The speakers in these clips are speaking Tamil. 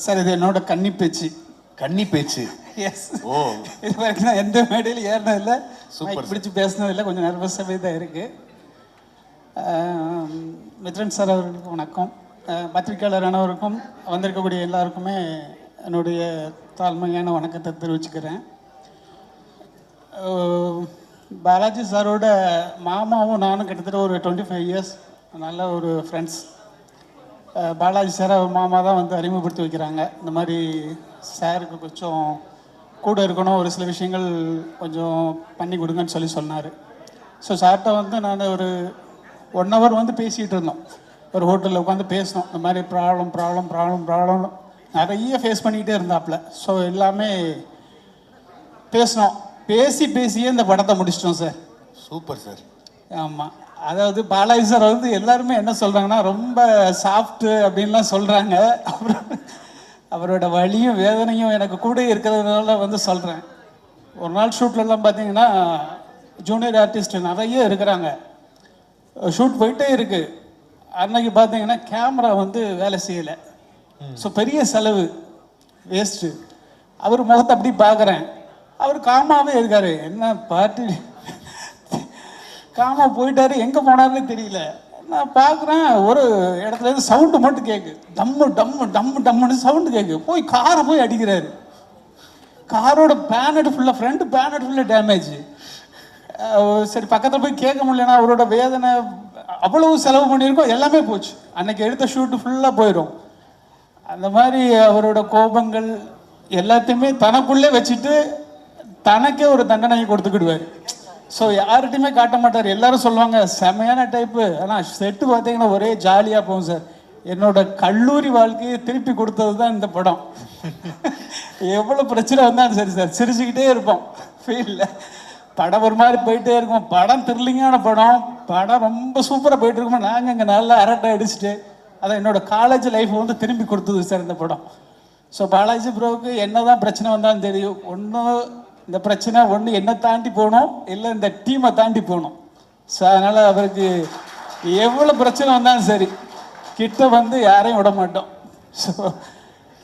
சார் இது என்னோட கன்னி பேச்சு. கன்னி பேச்சு. எஸ். ஓ, இது வரைக்கும் நான் எந்த மேடையில் ஏறினதில்லை, சூப்பர். பிடிச்சி பேசினதில்லை, கொஞ்சம் நர்வஸாகவே தான் இருக்குது. மித்ரன் சார் அவர்களுக்கு வணக்கம். பத்திரிகையாளர் அனைவருக்கும் வந்திருக்கக்கூடிய எல்லாருக்குமே என்னுடைய தாழ்மையான வணக்கத்தை தெரிவிச்சுக்கிறேன். பாலாஜி சாரோட மாமாவும் நானும் கிட்டத்தட்ட ஒரு 25 இயர்ஸ் நல்ல ஒரு ஃப்ரெண்ட்ஸ். பாலாஜி சார் அவர் மாமா தான் வந்து அறிமுகப்படுத்தி வைக்கிறாங்க. இந்த மாதிரி சாருக்கு கொஞ்சம் கூட இருக்கணும், ஒரு சில விஷயங்கள் கொஞ்சம் பண்ணி கொடுங்கன்னு சொன்னார். ஸோ சார்கிட்ட வந்து நான் ஒரு 1 hour வந்து பேசிகிட்டு இருந்தோம். ஒரு ஹோட்டலில் உட்காந்து பேசினோம். இந்த மாதிரி ப்ராப்ளம் நிறைய ஃபேஸ் பண்ணிக்கிட்டே இருந்தாப்புல. ஸோ எல்லாமே பேசினோம். பேசியே இந்த படத்தை முடிச்சிட்டோம் சார். Super sir. ஆமாம், அதாவது பாலாஜி சார் வந்து எல்லாருமே என்ன சொல்கிறாங்கன்னா ரொம்ப சாஃப்ட்டு அப்படின்லாம் சொல்கிறாங்க. அப்புறம் அவரோட வலியும் வேதனையும் எனக்கு கூட இருக்கிறதுனால வந்து சொல்கிறேன். ஒரு நாள் ஷூட்லலாம் பார்த்தீங்கன்னா ஜூனியர் ஆர்டிஸ்ட் நிறைய இருக்கிறாங்க. ஷூட் போயிட்டே இருக்குது. அன்னைக்கு பார்த்தீங்கன்னா கேமரா வந்து வேலை செய்யலை. ஸோ பெரிய செலவு, வேஸ்ட்டு. அவர் முகத்தை அப்படி பார்க்குறேன், அவர் காமாவே இருக்காரு. என்ன பார்ட்டி காமா போயிட்டாரு, எங்கே போனாருன்னு தெரியல. நான் பார்க்குறேன், ஒரு இடத்துலேருந்து சவுண்டு மட்டும் கேட்கு, டம்முன்னு சவுண்டு கேட்கு. போய் காரை போய் அடிக்கிறாரு. காரோட பேனட் ஃபுல்லாக, ஃப்ரண்ட் பேனட் ஃபுல்லாக டேமேஜ். சரி, பக்கத்தில் போய் கேட்க முடியலன்னா அவரோட வேதனை, அவ்வளவு செலவு பண்ணியிருக்கோம், எல்லாமே போச்சு. அன்னைக்கு எடுத்த ஷூட்டு ஃபுல்லாக போயிடும். அந்த மாதிரி அவரோட கோபங்கள் எல்லாத்தையுமே தனக்குள்ளே வச்சுட்டு தனக்கே ஒரு தண்டனையை கொடுத்துக்கிடுவார். ஸோ யார்கிட்டையுமே காட்ட மாட்டார். எல்லாரும் சொல்லுவாங்க செமையான டைப்பு, ஆனால் செட்டு பார்த்தீங்கன்னா ஒரே ஜாலியாக போகும் சார். என்னோட கல்லூரி வாழ்க்கையை திருப்பி கொடுத்தது தான் இந்த படம். எவ்வளோ பிரச்சனை வந்தாலும் சரி சார், சிரிச்சுக்கிட்டே இருப்போம். ஃபீல்டில் படம் ஒரு மாதிரி போயிட்டே இருக்கும். படம் த்ரில்லிங்கான படம் ரொம்ப சூப்பராக போயிட்டு இருக்கோம். நாங்கள் இங்கே நல்லா அரட்டை அடிச்சுட்டு, அதான் என்னோட காலேஜ் லைஃப் வந்து திரும்பி கொடுத்தது சார் இந்த படம். ஸோ பாலாஜி ப்ரோவுக்கு என்ன தான் பிரச்சனை வந்தாலும் தெரியும், இந்த பிரச்சனை ஒன்று என்னை தாண்டி போகணும், இல்லை இந்த டீமை தாண்டி போகணும். ஸோ அதனால் அவருக்கு எவ்வளோ பிரச்சனை வந்தாலும் சரி கிட்ட வந்து யாரையும் விட மாட்டோம். ஸோ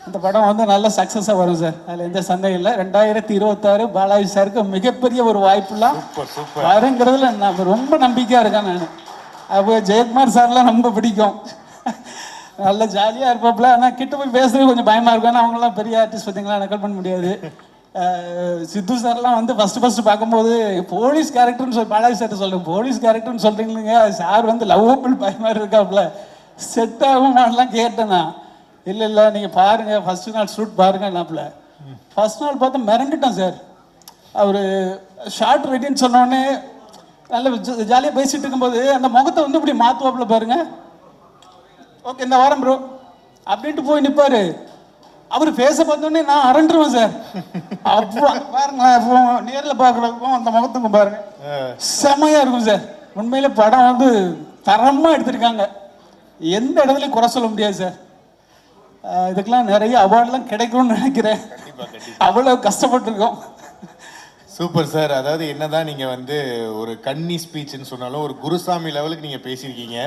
இந்த படம் வந்து நல்ல சக்ஸஸாக வரும் சார், அதில் எந்த சந்தேகம் இல்லை. 2026 பாலாஜி சாருக்கு மிகப்பெரிய ஒரு வாய்ப்புலாம் வருங்கிறதுல நான் ரொம்ப நம்பிக்கையாக இருக்கேன். நான் அப்போ ஜெயக்குமார் சார்லாம் ரொம்ப பிடிக்கும், நல்ல ஜாலியாக இருப்பாப்புல. ஆனால் கிட்ட போய் பேசுறது கொஞ்சம் பயமாக இருக்கும். ஏன்னா அவங்களாம் பெரிய ஆர்டிஸ்ட் பார்த்தீங்களா, நக்கல் பண்ண முடியாது. சித்து சார்லாம் வந்து ஃபஸ்ட்டு பார்க்கும்போது போலீஸ் கேரக்டர்னு சொல்லி பாலாஜி சார் சொல்லுங்க, போலீஸ் கேரக்டர்னு சொல்கிறீங்களா சார் வந்து லவ்வபிள் பயமாக இருக்காப்புல, செட் ஆகுமான்லாம் கேட்டேண்ணா. இல்லை நீங்கள் பாருங்கள், ஃபஸ்ட்டு நாள் ஷூட் பாருங்கன்னாப்புல. ஃபஸ்ட் நாள் பார்த்து மிரண்டுட்டேன் சார். அவர் ஷார்ட் ரெடின்னு சொன்னோடனே நல்ல ஜாலியாக பேசிகிட்டு இருக்கும்போது அந்த முகத்தை வந்து இப்படி மாற்றுவாப்புல பாருங்க. ஓகே இந்த வாரம் ப்ரோ அப்படின்ட்டு போய் நிற்பார். அவர் ஃபேஸை பார்த்தோன்னே நான் அரண்டுருவேன் சார். அப்போ பாருங்களேன், நேரில் பார்க்குறதுக்கும் அந்த முகத்துக்கும் பாருங்க, செமையாக இருக்கும் சார். உண்மையிலே படம் வந்து தரமாக எடுத்திருக்காங்க, எந்த இடத்துலையும் குறை சொல்ல முடியாது சார். இதுக்கெல்லாம் நிறைய அவார்ட்லாம் கிடைக்கும்னு நினைக்கிறேன். அவ்வளோ கஷ்டப்பட்டுருக்கோம். Super sir. அதாவது என்னதான் நீங்கள் வந்து ஒரு கன்னி ஸ்பீச்னு சொன்னாலும் ஒரு குருசாமி லெவலுக்கு நீங்கள் பேசியிருக்கீங்க.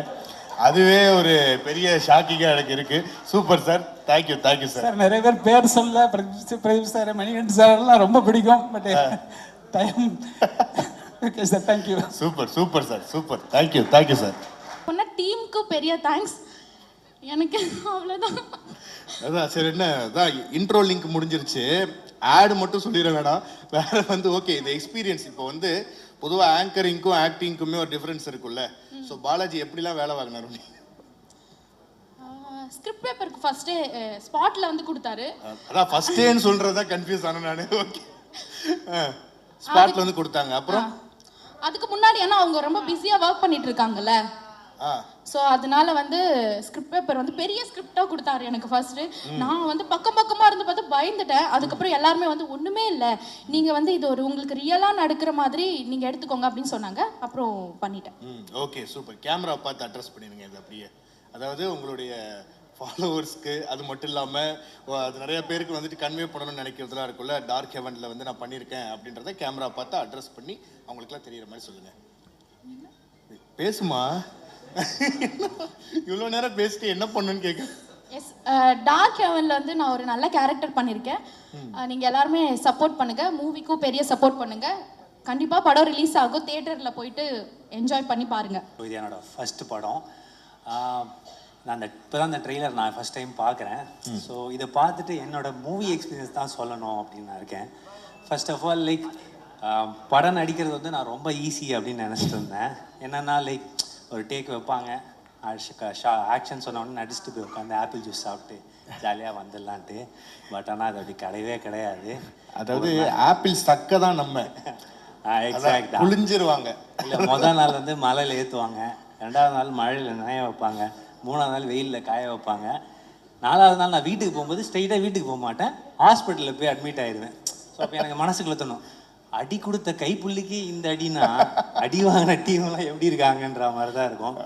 அதுவே ஒரு பெரிய ஷாக்கிங்காக எனக்கு இருக்கு. Super sir, thank you sir. நிறைய பேர் சொல்ல பிரதீப் சார், மணிகண்டன் சார் எல்லாம் ரொம்ப பிடிக்கும். But time. Okay sir, thank you. Super sir, super. Thank you sir. டீமுக்கு பெரிய தேங்க்ஸ். எனக்கு அவ்வளோதான். அதான் சரி, என்ன அதான் இன்ட்ரோ லிங்க் முடிஞ்சிருச்சு. ஆடு மட்டும் சொல்லிட வேணாம். வேற வந்து ஓகே, இந்த எக்ஸ்பீரியன்ஸ் இப்போ வந்து பொதுவாக ஆங்கரிங்க்கும் ஆக்டிங்க்குமே ஒரு டிஃப்ரென்ஸ் இருக்குல்ல. ஸோ பாலாஜி எப்படிலாம் வேலை வாங்கினாரு? ஸ்கிரிப்ட் பேப்பருக்கு ஃபர்ஸ்டே ஸ்பாட்ல வந்து கொடுத்தாரு. அதான் ஃபர்ஸ்டேன்னு சொல்றதா கன்ஃபியூஸ் ஆனேன் நான். ஓகே, ஸ்பாட்ல வந்து கொடுத்தாங்க. அப்புறம் அதுக்கு முன்னாடி ஏன்னா அவங்க ரொம்ப பிஸியா ஒர்க் பண்ணிட்டு இருக்காங்கல்ல, ஸோ அதனால வந்து ஸ்கிரிப்ட் பேப்பர் வந்து பெரிய ஸ்கிரிப்டாக கொடுத்தாரு எனக்கு ஃபர்ஸ்ட்டு. நான் வந்து பக்கமாக இருந்து பார்த்து பயந்துட்டேன். அதுக்கப்புறம் எல்லாருமே வந்து ஒன்றுமே இல்லை, நீங்கள் வந்து இது ஒரு உங்களுக்கு ரியலாக நடக்கிற மாதிரி நீங்கள் எடுத்துக்கோங்க அப்படின்னு சொன்னாங்க. அப்புறம் பண்ணிட்டேன். Okay, super. கேமரா பார்த்து அட்ரஸ் பண்ணிடுங்க இது அப்படியே. அதாவது உங்களுடைய ஃபாலோவர்ஸ்க்கு அது மட்டும் இல்லாமல் அது நிறைய பேருக்கு வந்துட்டு கன்வே பண்ணணும்னு நினைக்கிறதுலாம் இருக்குல்ல. டார்க் ஹெவனில் வந்து நான் பண்ணியிருக்கேன் அப்படின்றத கேமரா பார்த்து அட்ரஸ் பண்ணி அவங்களுக்குலாம் தெரிகிற மாதிரி சொல்லுங்கள். பேசுமா, இவ்வளோ நேரம் பேசிட்டு என்ன பண்ணுன்னு கேட்க. எஸ், டார்க் ஹெவன்ல வந்து நான் ஒரு நல்ல கேரக்டர் பண்ணியிருக்கேன். நீங்கள் எல்லாருமே சப்போர்ட் பண்ணுங்கள், மூவிக்கும் பெரிய சப்போர்ட் பண்ணுங்கள். கண்டிப்பாக படம் ரிலீஸ் ஆகும், தியேட்டரில் போயிட்டு என்ஜாய் பண்ணி பாருங்கள். இது என்னோட ஃபர்ஸ்ட் படம். நான் இப்போ தான் அந்த ட்ரெய்லர் நான் ஃபஸ்ட் டைம் பார்க்குறேன். ஸோ இதை பார்த்துட்டு என்னோட மூவி எக்ஸ்பீரியன்ஸ் தான் சொல்லணும் அப்படின்னு நான் இருக்கேன். ஃபர்ஸ்ட் ஆஃப் ஆல் லைக் படம் நடிக்கிறது வந்து நான் ரொம்ப ஈஸி அப்படின்னு நினச்சிட்டு இருந்தேன். என்னென்னா லைக் ஒரு டேக் வைப்பாங்க, ஆக்ஷன் சொன்ன உடனே நடிச்சுட்டு போய் உட்காந்து ஆப்பிள் ஜூஸ் சாப்பிட்டு ஜாலியாக வந்துடலான்ட்டு. பட் ஆனால் அது அப்படி கிடையவே கிடையாது. அதாவது ஆப்பிள் சக்க தான் நம்ம எக்ஸாக்டாக புளிஞ்சிருவாங்க. இல்லை, முதல் நாள் வந்து மலையில் ஏற்றுவாங்க, 2வது நாள் மழையில் நனைய வைப்பாங்க, 3வது நாள் வெயிலில் காய வைப்பாங்க, 4வது நாள் நான் வீட்டுக்கு போகும்போது ஸ்ட்ரெயிட்டாக வீட்டுக்கு போக மாட்டேன், ஹாஸ்பிட்டலில் போய் அட்மிட் ஆயிடுவேன். ஸோ அப்போ எனக்கு மனசுக்குள்ள தோணும், அடி கொடுத்த கைப்புள்ளிக்கு இந்த அடினா அடி வாங்கின டீம்லாம் எப்படி இருக்காங்கன்ற மாதிரி தான் இருக்கும்.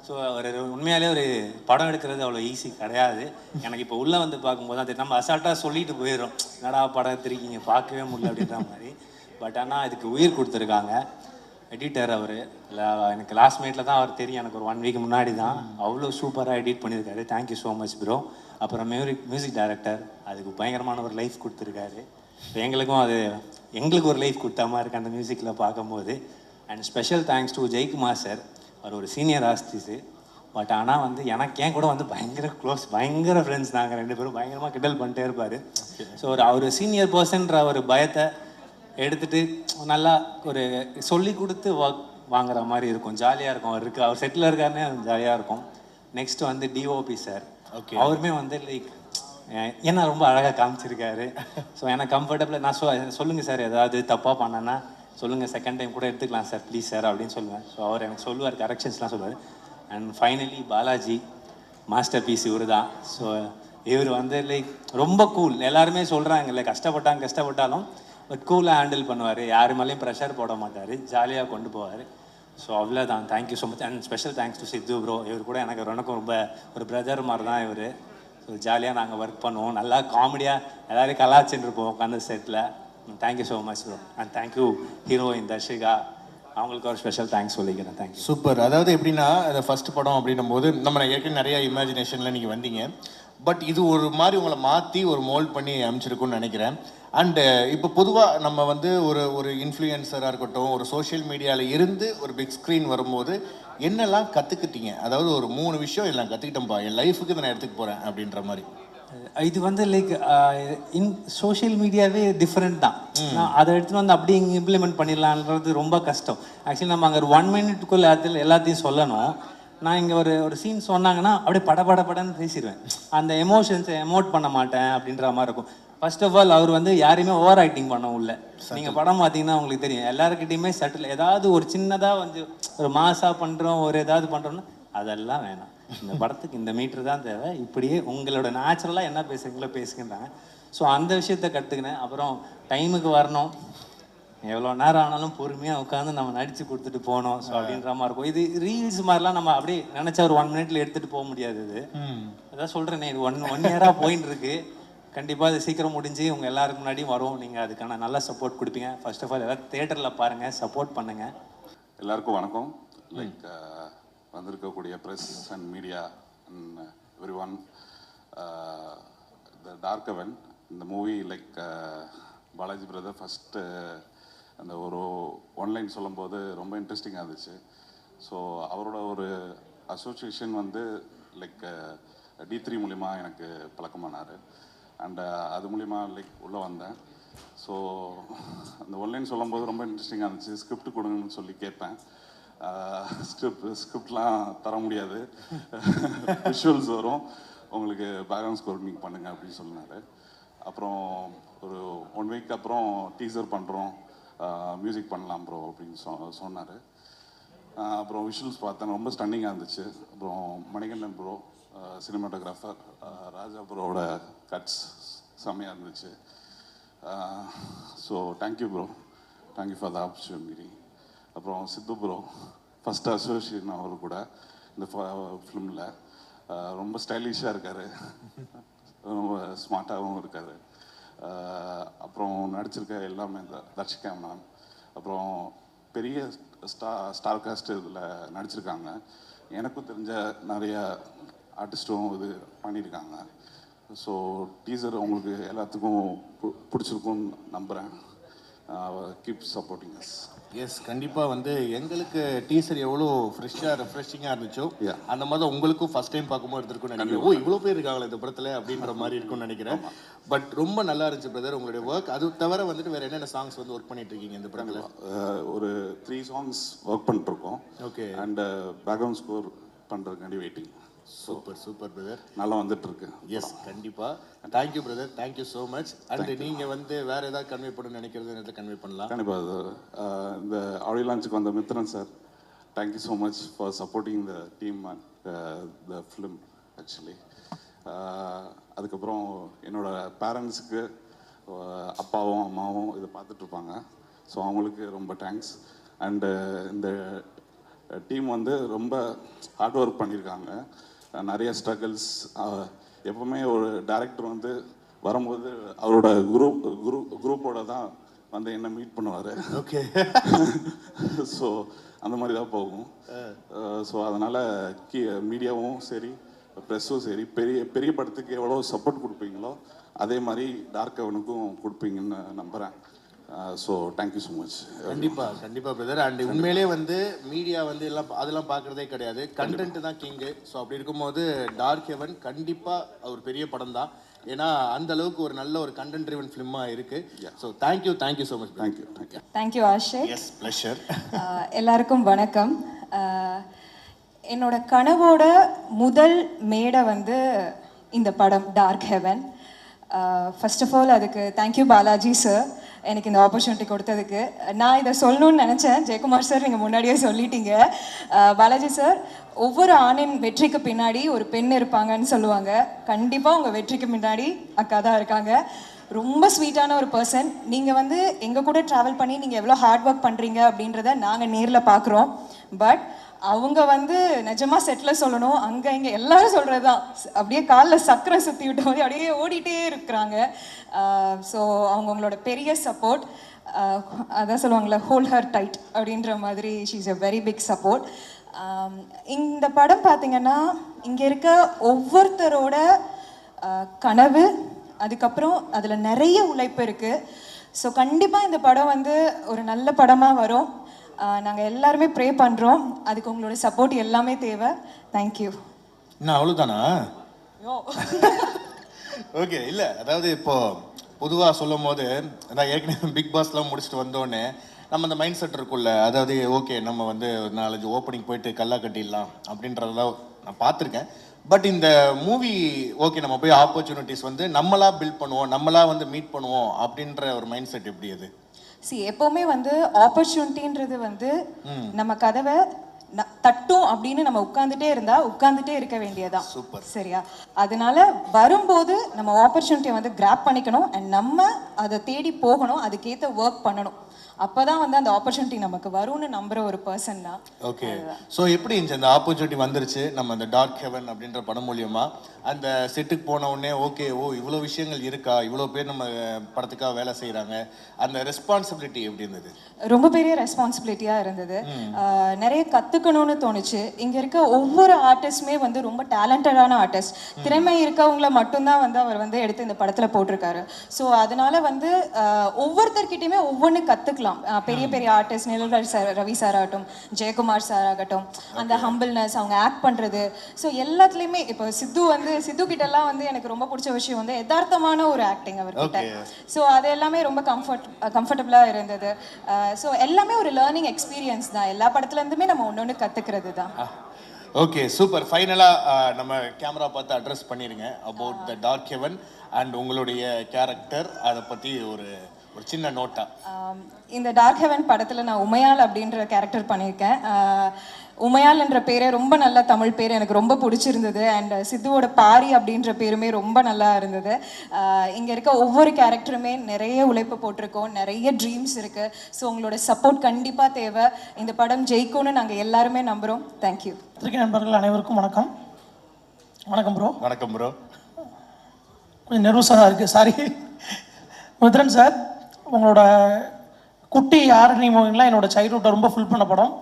ஸோ ஒரு உண்மையாலே ஒரு படம் எடுக்கிறது அவ்வளோ ஈஸி கிடையாது. எனக்கு இப்போ உள்ளே வந்து பார்க்கும்போது அது நம்ம அசால்ட்டாக சொல்லிட்டு போயிடுறோம், என்னடா படம் எடுத்துருக்கீங்க பார்க்கவே முடியல அப்படின்ற மாதிரி. பட் ஆனால் இதுக்கு உயிர் கொடுத்துருக்காங்க எடிட்டர். அவர் எனக்கு லாஸ்ட் மினிட்ல தான் அவர் தெரியும், எனக்கு ஒரு 1 வீக் முன்னாடி தான். அவ்வளோ சூப்பராக எடிட் பண்ணியிருக்காரு, தேங்க்யூ ஸோ மச் ப்ரோ. அப்புறம் மியூசிக் டைரக்டர் அதுக்கு பயங்கரமான ஒரு லைஃப் கொடுத்துருக்காரு. எங்களுக்கு ஒரு லைஃப் கொடுத்த மாதிரி இருக்குது அந்த மியூசிக்கில் பார்க்கும்போது. And special thanks to Jayakumar sir. அவர் ஒரு சீனியர் ஆர்டிஸ்ட்டு. பட் ஆனால் வந்து எனக்கு ஏன் கூட வந்து பயங்கர க்ளோஸ், பயங்கர ஃப்ரெண்ட்ஸ். நாங்கள் 2 பேரும் பயங்கரமாக கிண்டல் பண்ணிட்டே இருப்பார். ஸோ அவர் சீனியர் பர்சன்ற ஒரு பயத்தை எடுத்துகிட்டு நல்லா ஒரு சொல்லி கொடுத்து வாங்குற மாதிரி இருக்கும், ஜாலியாக இருக்கும். அவர் செட்டில் இருக்காருன்னே ஜாலியாக இருக்கும். நெக்ஸ்ட் வந்து டிஓபி சார். ஓகே, அவருமே வந்து லைக் என்ன ரொம்ப அழகாக காமிச்சிருக்காரு. ஸோ எனக்கு கம்ஃபர்டபுளாக நான் சொல்லுங்கள் சார், ஏதாவது தப்பாக பண்ணேன்னா சொல்லுங்கள், செகண்ட் டைம் கூட எடுத்துக்கலாம் சார் ப்ளீஸ் சார் அப்படின்னு சொல்லுவேன். ஸோ அவர் எனக்கு சொல்லுவார், கரெக்ஷன்ஸ்லாம் சொல்லுவார். And finally Balaji masterpiece இவர் தான். ஸோ இவர் வந்து லைக் ரொம்ப கூல். எல்லாருமே சொல்கிறாங்கல்ல, கஷ்டப்பட்டாலும் பட் கூலாக ஹேண்டில் பண்ணுவார், யாரு மேலேயும் ப்ரெஷர் போட மாட்டார், ஜாலியாக கொண்டு போவார். ஸோ அவ்வளோதான், thank you so much. And special thanks to Siddhu bro. இவர் கூட எனக்கு ரொம்ப ஒரு பிரதர் மாதிரி தான் இவர். ஸோ ஜாலியாக நாங்கள் ஒர்க் பண்ணுவோம், நல்லா காமெடியாக எல்லோரும் கலாச்சின்னு இருப்போம் உட்காந்து settle. Thank you so much bro. And thank you heroine Darshika, அவங்களுக்கு ஒரு ஸ்பெஷல் தேங்க்ஸ் சொல்லிக்கிறேன். தேங்க்யூ. சூப்பர். அதாவது எப்படின்னா இந்த ஃபர்ஸ்ட் படம் அப்படின்னும் போது நம்ம ஏற்கனவே நிறைய இமேஜினேஷனில் நீங்கள் வந்தீங்க. பட் இது ஒரு மாதிரி உங்களை மாற்றி ஒரு மோல்ட் பண்ணி அமைச்சிருக்குன்னு நினைக்கிறேன். அண்டு இப்போ பொதுவாக நம்ம வந்து ஒரு இன்ஃப்ளூயன்சராக இருக்கட்டும், ஒரு சோஷியல் மீடியாவில் இருந்து ஒரு பிக் ஸ்க்ரீன் வரும்போது என்னெல்லாம் கற்றுக்கிட்டீங்க? அதாவது ஒரு 3 விஷயம் எல்லாம் கற்றுக்கிட்டோம்ப்பா, என் லைஃபுக்கு இதை நான் எடுத்துக்க போகிறேன் அப்படின்ற மாதிரி. இது வந்து லைக் சோஷியல் மீடியாவே டிஃப்ரெண்ட் தான். அதை எடுத்துகிட்டு வந்து அப்படியே இங்கே இம்ப்ளிமெண்ட் பண்ணிடலான்றது ரொம்ப கஷ்டம். ஆக்சுவலி நம்ம அங்கே ஒரு 1 மினிட்டுக்குள்ளே எல்லாத்தையும் சொல்லணும். நான் இங்கே ஒரு சீன் சொன்னாங்கன்னா அப்படியே படன்னு பேசிடுவேன். அந்த எமோஷன்ஸை எமோட் பண்ண மாட்டேன் அப்படின்ற மாதிரி இருக்கும். ஃபர்ஸ்ட் ஆஃப் ஆல் அவர் வந்து யாரையுமே ஓவர் ஆக்டிங் பண்ண உள்ள. நீங்கள் படம் பார்த்தீங்கன்னா உங்களுக்கு தெரியும், எல்லாருக்கிட்டையுமே சட்டில் ஏதாவது ஒரு சின்னதாக வந்து ஒரு மாசாக பண்ணுறோம், ஒரு ஏதாவது பண்ணுறோன்னா அதெல்லாம் வேணாம். இந்த படத்துக்கு இந்த மீட்ரு தான் தேவை, இப்படியே உங்களோட நேச்சுரலாக என்ன பேசுகிறீங்களோ பேசுகின்றாங்க. ஸோ அந்த விஷயத்த கற்றுக்கினேன். அப்புறம் டைமுக்கு வரணும், எவ்வளோ நேரம் ஆனாலும் பொறுமையாக உட்காந்து நம்ம நடித்து கொடுத்துட்டு போகணும். ஸோ அப்படின்ற மாதிரி இருக்கும். இது ரீல்ஸ் மாதிரிலாம் நம்ம அப்படியே நினச்சா ஒரு 1 மினிட்ல எடுத்துகிட்டு போக முடியாது. இது அதான் சொல்கிறேனே, இது ஒன் இயராக போயின்னு இருக்கு. கண்டிப்பாக இது சீக்கிரம் முடிஞ்சு உங்கள் எல்லாருக்கு முன்னாடியும் வரும். நீங்கள் அதுக்கான நல்ல சப்போர்ட் கொடுப்பீங்க. ஃபர்ஸ்ட் ஆஃப் ஆல் எல்லாம் தேட்டரில் பாருங்கள், சப்போர்ட் பண்ணுங்கள். எல்லாருக்கும் வணக்கம். லைக் வந்திருக்கக்கூடிய press and media and everyone. The dark heaven இந்த movie like Balaji brother first அந்த ஒரு ஒன்லைன் சொல்லும்போது ரொம்ப இன்ட்ரெஸ்டிங்காக இருந்துச்சு. ஸோ அவரோட ஒரு அசோசியேஷன் வந்து லைக் D3 மூலிமா எனக்கு பழக்கமானார். அண்ட் அது மூலிமா லைக் உள்ளே வந்தேன். ஸோ அந்த ஒன்லைன் சொல்லும்போது ரொம்ப இன்ட்ரெஸ்டிங்காக இருந்துச்சு. ஸ்கிரிப்ட் கொடுங்கன்னு சொல்லி கேட்பேன். ஸ்கிரிப்ட்லாம் தர முடியாது, விஷுவல்ஸ் வரும், உங்களுக்கு பேக்ரவுண்ட் ஸ்கோர் நீங்கள் பண்ணுங்கள் அப்படின்னு சொன்னார். அப்புறம் ஒரு 1 வீக் அப்புறம் டீசர் பண்ணுறோம், மியூசிக் பண்ணலாம் ப்ரோ அப்படின்னு சொன்னார். அப்புறம் விஷுவல்ஸ் பார்த்தேன், ரொம்ப ஸ்டன்னிங்காக இருந்துச்சு. அப்புறம் மணிகண்டன் ப்ரோ சினிமாட்டோகிராஃபர், ராஜா ப்ரோவோட கட்ஸ் செம்மையாக இருந்துச்சு. So thank you bro, thank you for the opportunity. அப்புறம் சித்து ப்ரோ ஃபஸ்ட் அசோசியேஷன் அவர் கூட இந்த ஃபிலிமில் ரொம்ப ஸ்டைலிஷாக இருக்கார், ரொம்ப ஸ்மார்ட்டாகவும் இருக்கார். அப்புறம் நடிச்சிருக்க எல்லாமே இந்த தர்ஷிகா மேம், அப்புறம் பெரிய ஸ்டார் காஸ்ட் இதில் நடிச்சிருக்காங்க. எனக்கும் தெரிஞ்ச நிறைய ஆர்டிஸ்ட்டும் இது பண்ணியிருக்காங்க. ஸோ டீசர் உங்களுக்கு எல்லாத்துக்கும் பிடிச்சிருக்கும்னு நம்புகிறேன். Keep supporting us. எஸ், கண்டிப்பாக வந்து எங்களுக்கு டீசர் எவ்வளோ ஃப்ரெஷ்ஷாக ரெஃப்ரெஷிங்காக இருந்துச்சோ அந்த மாதிரி உங்களுக்கும் ஃபர்ஸ்ட் டைம் பார்க்கும்போது இருந்திருக்கும்னு நினைக்கிறேன். ஓ, இவ்வளோ பேர் இருக்காங்களா இந்த படத்தில் அப்படின்ற மாதிரி இருக்கும்னு நினைக்கிறேன். பட் ரொம்ப நல்லா இருந்துச்சு பிரதர் உங்களுடைய ஒர்க். அது தவிர வந்துட்டு வேறு என்னென்ன சாங்ஸ் வந்து ஒர்க் பண்ணிட்டு இருக்கீங்க இந்த படத்தில்? ஒரு 3 songs ஒர்க் பண்ணிட்டுருக்கோம். ஓகே. அண்ட் பேக்ரவுண்ட் ஸ்கோர் பண்ணுறதுக்காண்டி வெயிட்டிங். சூப்பர் சூப்பர் பிரதர், நல்லா வந்துட்டு இருக்கு. எஸ், கண்டிப்பாக thank you brother, thank you so much. And நீங்கள் வந்து வேறு ஏதாவது கன்வே பண்ணணும்னு நினைக்கிறது கன்வே பண்ணலாம். கண்டிப்பாக. இந்த ஆடியோ லான்ச்சுக்கு வந்த Mithran sir, thank you so much for supporting the team and the film actually. அதுக்கப்புறம் என்னோட பேரண்ட்ஸுக்கு, அப்பாவும் அம்மாவும் இதை பார்த்துட்ருப்பாங்க. ஸோ அவங்களுக்கு ரொம்ப தேங்க்ஸ். அண்டு இந்த டீம் வந்து ரொம்ப ஹார்ட் ஒர்க் பண்ணியிருக்காங்க. நிறைய ஸ்ட்ரகிள்ஸ். எப்பவுமே ஒரு டைரக்டர் வந்து வரும்போது அவரோட குரூப்போட தான் வந்து என்ன மீட் பண்ணுவார். ஓகே. ஸோ அந்த மாதிரி தான் போகும். ஸோ அதனால் மீடியாவும் சரி, ப்ரெஸ்ஸும் சரி, பெரிய பெரிய படத்துக்கு எவ்வளோ சப்போர்ட் கொடுப்பீங்களோ அதே மாதிரி டார்க் ஹெவனுக்கும் கொடுப்பீங்கன்னு நம்புகிறேன். So thank you so much. கண்டிப்பாக பிரதர். அண்ட் உண்மையிலே வந்து மீடியா வந்து எல்லாம் அதெல்லாம் பார்க்குறதே கிடையாது, கண்டென்ட் தான் கிங்கு. ஸோ அப்படி இருக்கும்போது டார்க் ஹெவன் கண்டிப்பாக ஒரு பெரிய படம் தான். ஏன்னா அந்த அளவுக்கு ஒரு நல்ல ஒரு கண்டென்ட் ட்ரிவன் ஃபிலிமாக இருக்குது. So thank you so much. Thank you Ashiq. Yes, pleasure. எல்லாருக்கும் வணக்கம். என்னோட கனவோட முதல் மேடை வந்து இந்த படம் Dark Heaven. First of all அதுக்கு தேங்க்யூ பாலாஜி சார், எனக்கு இந்த ஆப்பர்ச்சுனிட்டி கொடுத்ததுக்கு. நான் இதை சொல்லணும்னு நினச்சேன், ஜெயக்குமார் சார் நீங்கள் முன்னாடியே சொல்லிட்டீங்க. பாலாஜி சார், ஒவ்வொரு ஆணின் வெற்றிக்கு பின்னாடி ஒரு பெண் இருப்பாங்கன்னு சொல்லுவாங்க. கண்டிப்பாக உங்கள் வெற்றிக்கு பின்னாடி அக்கா தான் இருக்காங்க. ரொம்ப ஸ்வீட்டான ஒரு பர்சன். நீங்கள் வந்து எங்கள் கூட ட்ராவல் பண்ணி நீங்கள் எவ்வளோ ஹார்ட் ஒர்க் பண்ணுறீங்க அப்படின்றத நாங்கள் நேரில் பார்க்குறோம். பட் அவங்க வந்து நிஜமாக செட்டில் சொல்லணும், அங்கே இங்கே எல்லாரும் சொல்கிறது தான், அப்படியே காலில் சக்கரை சுற்றி விட்ட மாதிரி அப்படியே ஓடிட்டே இருக்கிறாங்க. ஸோ அவங்களோட பெரிய சப்போர்ட், அதான் சொல்லுவாங்களே ஹோல் ஹர் டைட் அப்படின்ற மாதிரி, she is a very big support. இந்த படம் பார்த்திங்கன்னா இங்கே இருக்க ஒவ்வொருத்தரோட கனவு, அதுக்கப்புறம் அதில் நிறைய உழைப்பு இருக்குது. ஸோ கண்டிப்பாக இந்த படம் வந்து ஒரு நல்ல படமாக வரும். நாங்கள் எல்லாருமே ப்ரே பண்ணுறோம். அதுக்கு உங்களோட சப்போர்ட் எல்லாமே தேவை. தேங்க்யூ. என்ன அவ்வளோதானா? ஓகே. இல்லை, அதாவது இப்போ பொதுவாக சொல்லும் போது நான் ஏற்கனவே பிக் பாஸ்லாம் முடிச்சுட்டு வந்தோடனே நம்ம அந்த மைண்ட் செட் இருக்குல்ல, அதாவது ஓகே நம்ம வந்து ஒரு 4-5 ஓப்பனிங் போயிட்டு கல்லா கட்டிடலாம் அப்படின்றதெல்லாம் நான் பார்த்துருக்கேன். பட் இந்த மூவி ஓகே நம்ம போய் ஆப்பர்ச்சுனிட்டிஸ் வந்து நம்மளா பில்ட் பண்ணுவோம், நம்மளா வந்து மீட் பண்ணுவோம் அப்படின்ற ஒரு மைண்ட் செட் எப்படி அது? எப்பவுமே வந்து ஆப்பர்ச்சுனிட்டின்றது வந்து நம்ம கதவை தட்டும் அப்படின்னு நம்ம உட்கார்ந்துட்டே இருக்க வேண்டியதான். சரியா? அதனால வரும்போது நம்ம ஆப்பர்ச்சுனிட்டியை வந்து கிராப் பண்ணிக்கணும் அண்ட் நம்ம அதை தேடி போகணும், அதுக்கேற்ற ஒர்க் பண்ணணும். அப்பதான் வந்து அந்த ஆப்பர்ச்சுனிட்டி நமக்கு வரும்னு நம்புற ஒரு பர்சன் தான். ஓகே. ஸோ எப்படி இந்த ஆப்பர்ச்சுனிட்டி வந்துருச்சு நம்ம அந்த டார்க் ஹெவன் அப்படின்ற படம் மூலியமா அந்த செட்டுக்கு போன உடனே ஓகே, ஓ இவ்வளோ விஷயங்கள் இருக்கா, இவ்வளோ பேர் நம்ம படத்துக்காக வேலை செய்கிறாங்க, அந்த ரெஸ்பான்சிபிலிட்டி எப்படி இருந்தது? ரொம்ப பெரிய ரெஸ்பான்சிபிலிட்டியாக இருந்தது. நிறைய கற்றுக்கணும்னு தோணுச்சு. இங்கே இருக்க ஒவ்வொரு ஆர்டிஸ்டுமே வந்து ரொம்ப டேலண்டடான ஆர்டிஸ்ட், திறமை இருக்கவங்கள மட்டும்தான் வந்து அவர் வந்து எடுத்து இந்த படத்தில் போட்டிருக்காரு. ஸோ அதனால வந்து ஒவ்வொருத்தர்கிட்டையுமே ஒவ்வொன்று கற்றுக்கலாம். பெரிய பெரிய ஆர்டிஸ்ட் நிழல்ராஜ் சார், ரவி சார் ஆகட்டும், ஜெயக்குமார் சார் ஆகட்டும், அந்த ஹம்பிள்னஸ், அவங்க ஆக்ட் பண்ணுறது, ஸோ எல்லாத்துலேயுமே இப்போ சித்து கிட்டலாம் வந்து எனக்கு ரொம்ப பிடிச்ச விஷயம் வந்து யதார்த்தமான ஒரு ஆக்டிங் அவர்கிட்ட. ஸோ அது எல்லாமே ரொம்ப கம்ஃபர்டபுளாக இருந்தது. ஸோ எல்லாமே ஒரு லேர்னிங் எக்ஸ்பீரியன்ஸ் தான். எல்லா படத்துலேருந்துமே நம்ம ஒன்று கற்றுக்கிறது தான். Okay, super. ஃபைனலாக நம்ம கேமரா பார்த்து அட்ரஸ் பண்ணிடுங்க about the dark Heaven and உங்களுடைய கேரக்டர், அதை பற்றி ஒரு சின்ன நோட்டா. இந்த டார்க் ஹெவன் படத்தில் நான் உமையால் அப்படின்ற கேரக்டர் பண்ணியிருக்கேன். உமையால் என்ற பேரே ரொம்ப நல்ல தமிழ் பேர், எனக்கு ரொம்ப பிடிச்சிருந்தது. அண்ட் சித்துவோட பாரி அப்படின்ற பேருமே ரொம்ப நல்லா இருந்தது. இங்கே இருக்க ஒவ்வொரு கேரக்டருமே நிறைய உழைப்பு போட்டிருக்கோம், நிறைய ட்ரீம்ஸ் இருக்குது. ஸோ உங்களோட சப்போர்ட் கண்டிப்பாக தேவை. இந்த படம் ஜெயிக்கும்னு நாங்கள் எல்லாருமே நம்புகிறோம். தேங்க்யூ. நண்பர்கள் அனைவருக்கும் வணக்கம். வணக்கம் ப்ரோ. வணக்கம் ப்ரோ. கொஞ்சம் நர்வஸாக தான் இருக்குது, சாரி. மித்ரன் சார், உங்களோட குட்டி ஆரணி மூவிங்லாம் என்னோட சைல்ட்ஹுட்டை ரொம்ப ஃபுல் பண்ண படம்.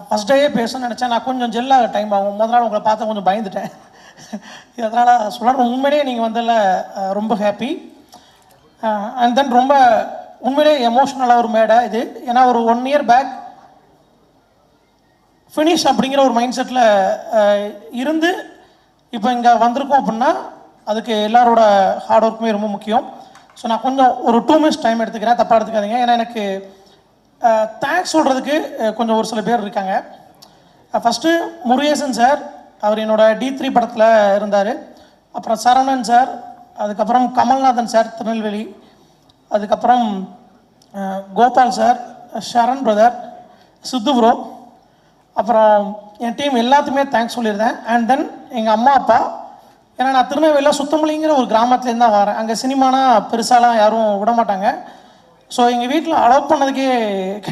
ஃபஸ்ட் டேயே பேசணும்னு நினச்சேன். நான் கொஞ்சம் ஜெல்லாக டைம் ஆகும். முதல் நாள் உங்களை பார்த்தா கொஞ்சம் பயந்துட்டேன். அதனால் சொல்லணும், உண்மையிலேயே நீங்கள் வந்ததில் ரொம்ப ஹாப்பி. அண்ட் தென் ரொம்ப உண்மையிலேயே எமோஷ்னலாக ஒரு மேடை இது. ஏன்னா ஒரு 1 year பேக் ஃபினிஷ் அப்படிங்கிற ஒரு மைண்ட் செட்டில் இருந்து இப்போ இங்கே வந்திருக்கோம் அப்படின்னா அதுக்கு எல்லாரோட ஹார்ட் ஒர்க்குமே ரொம்ப முக்கியம். ஸோ நான் கொஞ்சம் ஒரு 2 minutes டைம் எடுத்துக்கிறேன், தப்பாக எடுத்துக்காதீங்க. ஏன்னா எனக்கு தேங்க்ஸ் சொல்கிறதுக்கு கொஞ்சம் ஒரு சில பேர் இருக்காங்க. ஃபஸ்ட்டு முருகேசன் சார், அவர் என்னோட D3 படத்தில் இருந்தார். அப்புறம் சரவணன் சார், அதுக்கப்புறம் கமல்நாதன் சார் திருநெல்வேலி, அதுக்கப்புறம் கோபால் சார், ஷரண் பிரதர், சித்து ப்ரோ, அப்புறம் என் டீம் எல்லாத்துக்குமே தேங்க்ஸ் சொல்லியிருந்தேன். அண்ட் தென் எங்கள் அம்மா அப்பா, ஏன்னா நான் திருநெல்வேலியில் சுத்தமல்லிங்கிற ஒரு கிராமத்துலேருந்து தான் வரேன். அங்கே சினிமானா பெருசாலாம் யாரும் விட மாட்டாங்க. ஸோ எங்கள் வீட்டில் அலோவ் பண்ணதுக்கே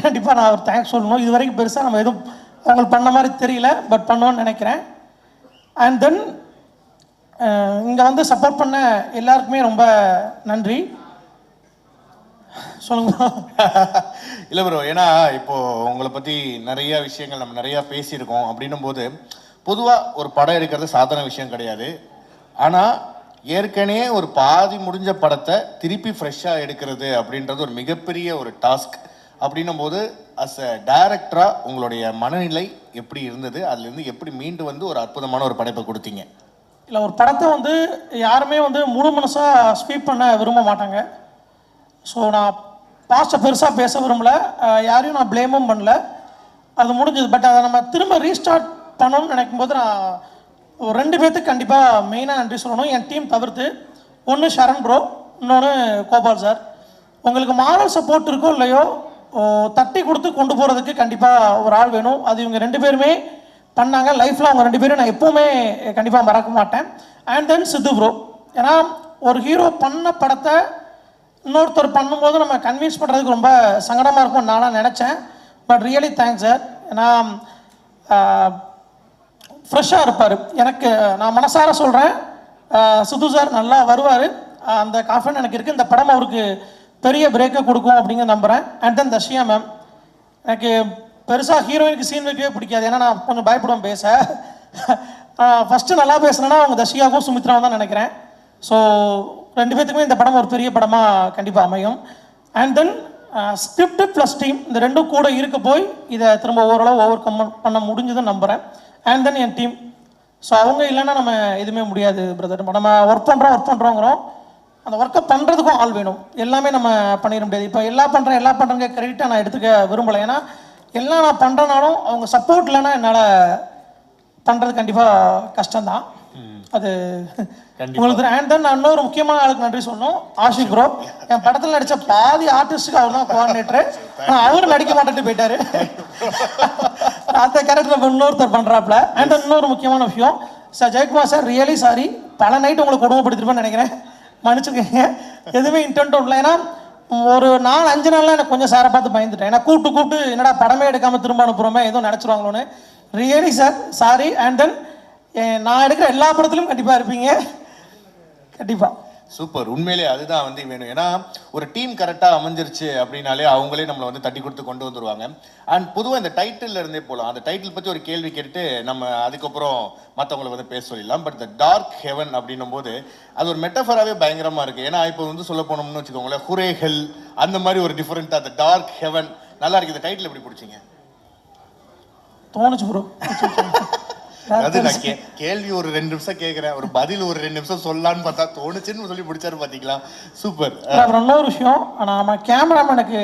கண்டிப்பாக நான் ஒரு தேங்க்ஸ் சொல்லணும். இது வரைக்கும் பெருசாக நம்ம எதுவும் அவங்களுக்கு பண்ண மாதிரி தெரியல, பட் பண்ணுவோன்னு நினைக்கிறேன். அண்ட் தென் இங்கே வந்து சப்போர்ட் பண்ண எல்லாருக்குமே ரொம்ப நன்றி. சொல்லுங்க. இல்லை ப்ரோ, ஏன்னா இப்போ உங்களை பற்றி நிறைய விஷயங்கள் நம்ம நிறையா பேசியிருக்கோம். அப்படின்னும் போது பொதுவாக ஒரு படம் எடுக்கிறது சாதாரண விஷயம் கிடையாது. ஆனால் ஏற்கனவே ஒரு பாதி முடிஞ்ச படத்தை திருப்பி ஃப்ரெஷ்ஷாக எடுக்கிறது அப்படின்றது ஒரு மிகப்பெரிய ஒரு டாஸ்க். அப்படின்னும் போது அஸ் அ டைரக்டராக உங்களுடைய மனநிலை எப்படி இருந்தது? அதுலேருந்து எப்படி மீண்டு வந்து ஒரு அற்புதமான ஒரு படைப்பை கொடுத்தீங்க? இல்லை, ஒரு படத்தை வந்து யாருமே வந்து முழு மனசாக ஸ்வீப் பண்ண விரும்ப மாட்டாங்க. ஸோ நான் பாஸ்ட்டை பெருசாக பேச விரும்பல, யாரையும் நான் ப்ளேமும் பண்ணல, அது முடிஞ்சது. பட் அதை நம்ம திரும்ப ரீஸ்டார்ட் பண்ணணும்னு நினைக்கும் போது நான் ஒரு 2 பேர்த்துக்கு கண்டிப்பாக மெயினாக நன்றி சொல்லணும், என் டீம் தவிர்த்து. ஒன்று ஷரண் ப்ரோ, இன்னொன்று கோபால் சார். உங்களுக்கு மாரல் சப்போர்ட் இருக்கோ இல்லையோ, தட்டி கொடுத்து கொண்டு போகிறதுக்கு கண்டிப்பாக ஒரு ஆள் வேணும். அது இவங்க 2 பேருமே பண்ணாங்க. லைஃப்பில் அவங்க 2 பேரும் நான் எப்போவுமே கண்டிப்பாக மறக்க மாட்டேன். அண்ட் தென் சித்து ப்ரோ, ஏன்னா ஒரு ஹீரோ பண்ண படத்தை இன்னொருத்தர் பண்ணும்போது நம்ம கன்வின்ஸ் பண்ணுறதுக்கு ரொம்ப சங்கடமாக இருக்கும்னு நானாக நினச்சேன். But really thanks sir. ஏன்னா ஃப்ரெஷ்ஷாக இருப்பார். எனக்கு நான் மனசார சொல்கிறேன், சித்து சார் நல்லா வருவார், அந்த கான்ஃபிடன்ஸ் எனக்கு இருக்குது. இந்த படம் அவருக்கு பெரிய பிரேக்கை கொடுக்கும் அப்படிங்கிற நம்புகிறேன். அண்ட் தென் தஷியா மேம், எனக்கு பெருசாக ஹீரோயினுக்கு சீன் வைக்கவே பிடிக்காது, ஏன்னா நான் கொஞ்சம் பயப்படுவேன் பேச. ஃபஸ்ட்டு நல்லா பேசுனேன்னா அவங்க தஷியாவும் சுமித்ராவும் தான் நினைக்கிறேன். ஸோ 2 பேர்த்துக்குமே இந்த படம் ஒரு பெரிய படமாக கண்டிப்பாக அமையும். And then script plus team, இந்த 2ம் கூட இருக்க போய் இதை திரும்ப ஓரளவு ஓவர் கம் பண்ண முடிஞ்சதுன்னு நம்புகிறேன். And then N team, so அவங்க இல்லைன்னா நம்ம எதுவுமே முடியாது பிரதர். நம்ம ஒர்க் பண்ணுறோங்கிறோம், அந்த ஒர்க்கை பண்ணுறதுக்கும் ஆள் வேணும். எல்லாமே நம்ம பண்ணிட முடியாது. இப்போ எல்லா பண்ணுறேங்க கிரெடிட்டாக நான் எடுத்துக்க விரும்பலை. ஏன்னா எல்லாம் நான் பண்ணுறனாலும் அவங்க சப்போர்ட் இல்லைன்னா என்னால் பண்ணுறது கண்டிப்பாக கஷ்டம்தான். அது உங்களுக்கு. அண்ட் தென் நான் இன்னொரு முக்கியமான ஆளுக்கு நன்றி சொல்லணும், ஆஷிக் ப்ரோ. என் படத்தில் நடித்த பாதி ஆர்டிஸ்ட்டுக்கு அவர் தான் கோஆர்டினேட்டரு. ஆனால் அவரும் நடிக்க மாட்டேன்ட்டு போயிட்டாரு. அந்த கேரக்டர் இன்னொருத்தர் பண்ணுறாப்புல. அண்ட் தென் இன்னொரு முக்கியமான விஷயம், sir Jayakumar sir, really sorry, பல நைட்டு உங்களுக்கு கொடுமைப்படுத்திருப்பேன்னு நினைக்கிறேன், மன்னிச்சுக்கோங்க. எதுவுமே இன்டென்ட்டும் இல்லை. ஏன்னா ஒரு 4-5 நாள்லாம் எனக்கு கொஞ்சம் சாரை பார்த்து பயந்துட்டேன். ஏன்னா கூப்பிட்டு என்னடா படமே எடுக்காமல் திரும்ப அனுப்புகிறோமே, எதுவும் நினச்சிருவாங்களோன்னு. Really sir sorry. And then நான் எடுக்கிற எல்லா படத்துலையும் கண்டிப்பாக இருப்பீங்க, கண்டிப்பாக. சூப்பர். உண்மையிலே அதுதான் வந்து வேணும். ஏன்னா ஒரு டீம் கரெக்டாக அமைஞ்சிருச்சு அப்படின்னாலே அவங்களே நம்மளை வந்து தட்டி கொடுத்து கொண்டு வந்துடுவாங்க. அண்ட் பொதுவாக இந்த டைட்டில் இருந்தே போகலாம். அந்த டைட்டில் பற்றி ஒரு கேள்வி கேட்டு நம்ம அதுக்கப்புறம் மற்றவங்களை வந்து பேச சொல்லிடலாம். பட் இந்த டார்க் ஹெவன் அப்படின்னும் போது அது ஒரு மெட்டஃபராகவே பயங்கரமாக இருக்குது. ஏன்னா இப்போ வந்து சொல்ல போனோம்னு வச்சுக்கோங்களேன், ஹுரேஹெல் அந்த மாதிரி ஒரு டிஃப்ரெண்ட்டாக அந்த டார்க் ஹெவன் நல்லா இருக்குது. இந்த டைட்டில் எப்படி பிடிச்சிங்க? தோணுச்சு ப்ரோ. அதாவது நான் கேள்வி ஒரு 2 நிமிஷம் கேட்குறேன், ஒரு பதில் ஒரு 2 நிமிஷம் சொல்லலான்னு பார்த்தா தோணுச்சுன்னு சொல்லி பிடிச்சாரு பார்த்தீங்களா? சூப்பர். அப்புறம் இன்னொரு விஷயம், நான் கேமராமேனுக்கு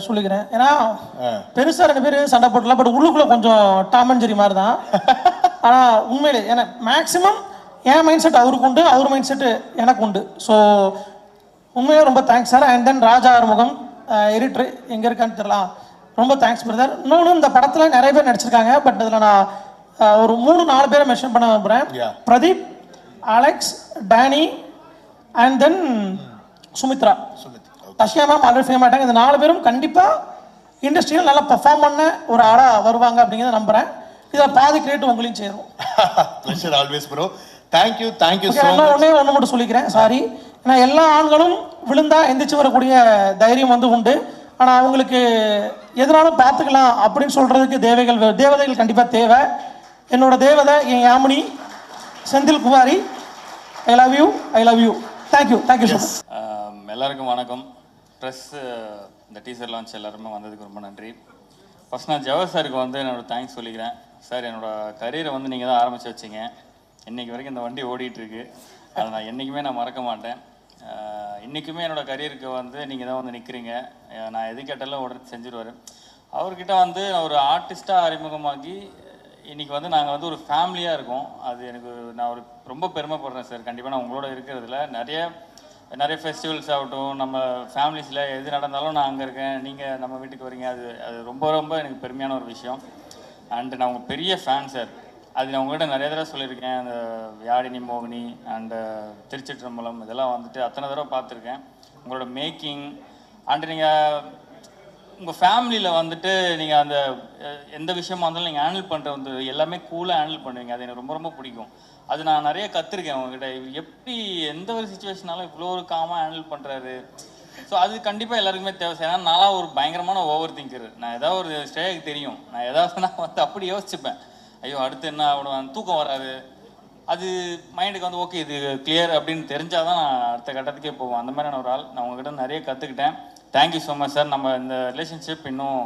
சொல்லிக்கிறேன். ஏன்னா பெருசாக 2 பேர் சண்டை போட்டலாம், பட் உள்ளுக்குள்ளே கொஞ்சம் டாம் அண்ட் ஜெர்ரி மாதிரி தான். ஆனால் உண்மையிலே ஏன்னா மேக்ஸிமம் என் மைண்ட் செட் அவருக்கு உண்டு, அவர் மைண்ட் செட்டு எனக்கு உண்டு. ஸோ உண்மையாக ரொம்ப thanks sir. And then Raja Arumugam editor, எங்கே இருக்கான்னு தெரியலாம், ரொம்ப தேங்க்ஸ் பிரதர். இன்னொன்று இந்த படத்தில் நிறைய பேர் நடிச்சிருக்காங்க, பட் அதில் நான் ஒரு 3-4 பேரை மென்ஷன் பண்ண விரும்புகிறேன். Pradeep, Alex, Danny and then Sumithra. Tashiya ma'am already fame ஆகிட்டாங்க. இந்த 4 பேரும் கண்டிப்பாக இண்டஸ்ட்ரியில் நல்லா பெர்ஃபார்ம் பண்ண ஒரு ஆளாக வருவாங்க அப்படிங்கிறத நம்புகிறேன். இதில் பாதி கிரியேட் உங்களையும் சேரும். Pleasure always bro. Thank you so much. ஒன்று மட்டும் சொல்லிக்கிறேன், சாரி. ஏன்னா எல்லா ஆண்களும் விழுந்தா எந்திரிச்சு வரக்கூடிய தைரியம் வந்து உண்டு. ஆனால் அவங்களுக்கு எதனாலும் பார்த்துக்கலாம் அப்படின்னு சொல்கிறதுக்கு தேவைகள் கண்டிப்பாக தேவை. என்னோட தேவதை என் Yamini. Senthil Kumari, I love you, I love you. Thank you so much. எல்லாருக்கும் வணக்கம். ப்ரெஸ் இந்த டீசர் லான்ச் எல்லாருமே வந்ததுக்கு ரொம்ப நன்றி. ஃபர்ஸ்ட் நான் ஜவஹர் சாருக்கு வந்து என்னோட தேங்க்ஸ் சொல்லிக்கிறேன். சார், என்னோட கரியரை வந்து நீங்கள் தான் ஆரம்பித்து வச்சிங்க. இன்றைக்கி வரைக்கும் இந்த வண்டி ஓடிட்டுருக்கு. அதை நான் என்றைக்குமே நான் மறக்க மாட்டேன். இன்றைக்குமே என்னோடய கரியருக்கு வந்து நீங்கள் தான் வந்து நிற்கிறீங்க. நான் எது கேட்டாலும் உடனே செஞ்சுருவார். அவர்கிட்ட வந்து ஒரு ஆர்டிஸ்ட்டாக அறிமுகமாகி இன்றைக்கி வந்து நாங்கள் வந்து ஒரு ஃபேமிலியாக இருக்கோம். அது எனக்கு நான் ஒரு ரொம்ப பெருமைப்படுறேன் சார். கண்டிப்பாக நான் உங்களோட இருக்கிறதுல நிறைய ஃபெஸ்டிவல்ஸ் ஆகட்டும், நம்ம ஃபேமிலிஸில் எது நடந்தாலும் நான் அங்கே இருக்கேன், நீங்கள் நம்ம வீட்டுக்கு வரீங்க. அது ரொம்ப ரொம்ப எனக்கு பெருமையான ஒரு விஷயம். அண்டு நான் உங்கள் பெரிய ஃபேன் சார். அது நான் உங்கள்கிட்ட நிறைய தடவை சொல்லியிருக்கேன். அந்த யாழினி மோகினி அண்டு திருச்சிற்றம்பலம் இதெல்லாம் வந்துட்டு அத்தனை தடவை பார்த்துருக்கேன். உங்களோட மேக்கிங் அண்டு நீங்கள் உங்கள் ஃபேமிலியில் வந்துட்டு நீங்கள் அந்த எந்த விஷயமா இருந்தாலும் நீங்கள் ஹேண்டில் பண்ணுற வந்து எல்லாமே கூலாக ஹேண்டில் பண்ணுவீங்க. அது எனக்கு ரொம்ப ரொம்ப பிடிக்கும். அது நான் நிறைய கற்றுருக்கேன் உங்ககிட்ட. எப்படி எந்த ஒரு சுச்சுவேஷனாலும் இவ்வளோ ஒரு காமாக ஹேண்டில் பண்ணுறாரு. ஸோ அது கண்டிப்பாக எல்லாருக்குமே தேவை. ஏன்னா நான் ஒரு பயங்கரமான ஓவர் திங்கர். நான் ஏதாவது ஒரு ஸ்டேஜுக்கு தெரியும், நான் ஏதாவது நான் வந்து அப்படி யோசிச்சுப்பேன். ஐயோ அடுத்து என்ன ஆகணும், தூக்கம் வராது. அது மைண்டுக்கு வந்து ஓகே இது கிளியர் அப்படின்னு தெரிஞ்சால் தான் நான் அடுத்த கட்டத்துக்கே போவோம். அந்த மாதிரியான ஒரு ஆள். நான் உங்ககிட்ட நிறைய கற்றுக்கிட்டேன். Thank you so much sir. நம்ம இந்த ரிலேஷன்ஷிப் இன்னும்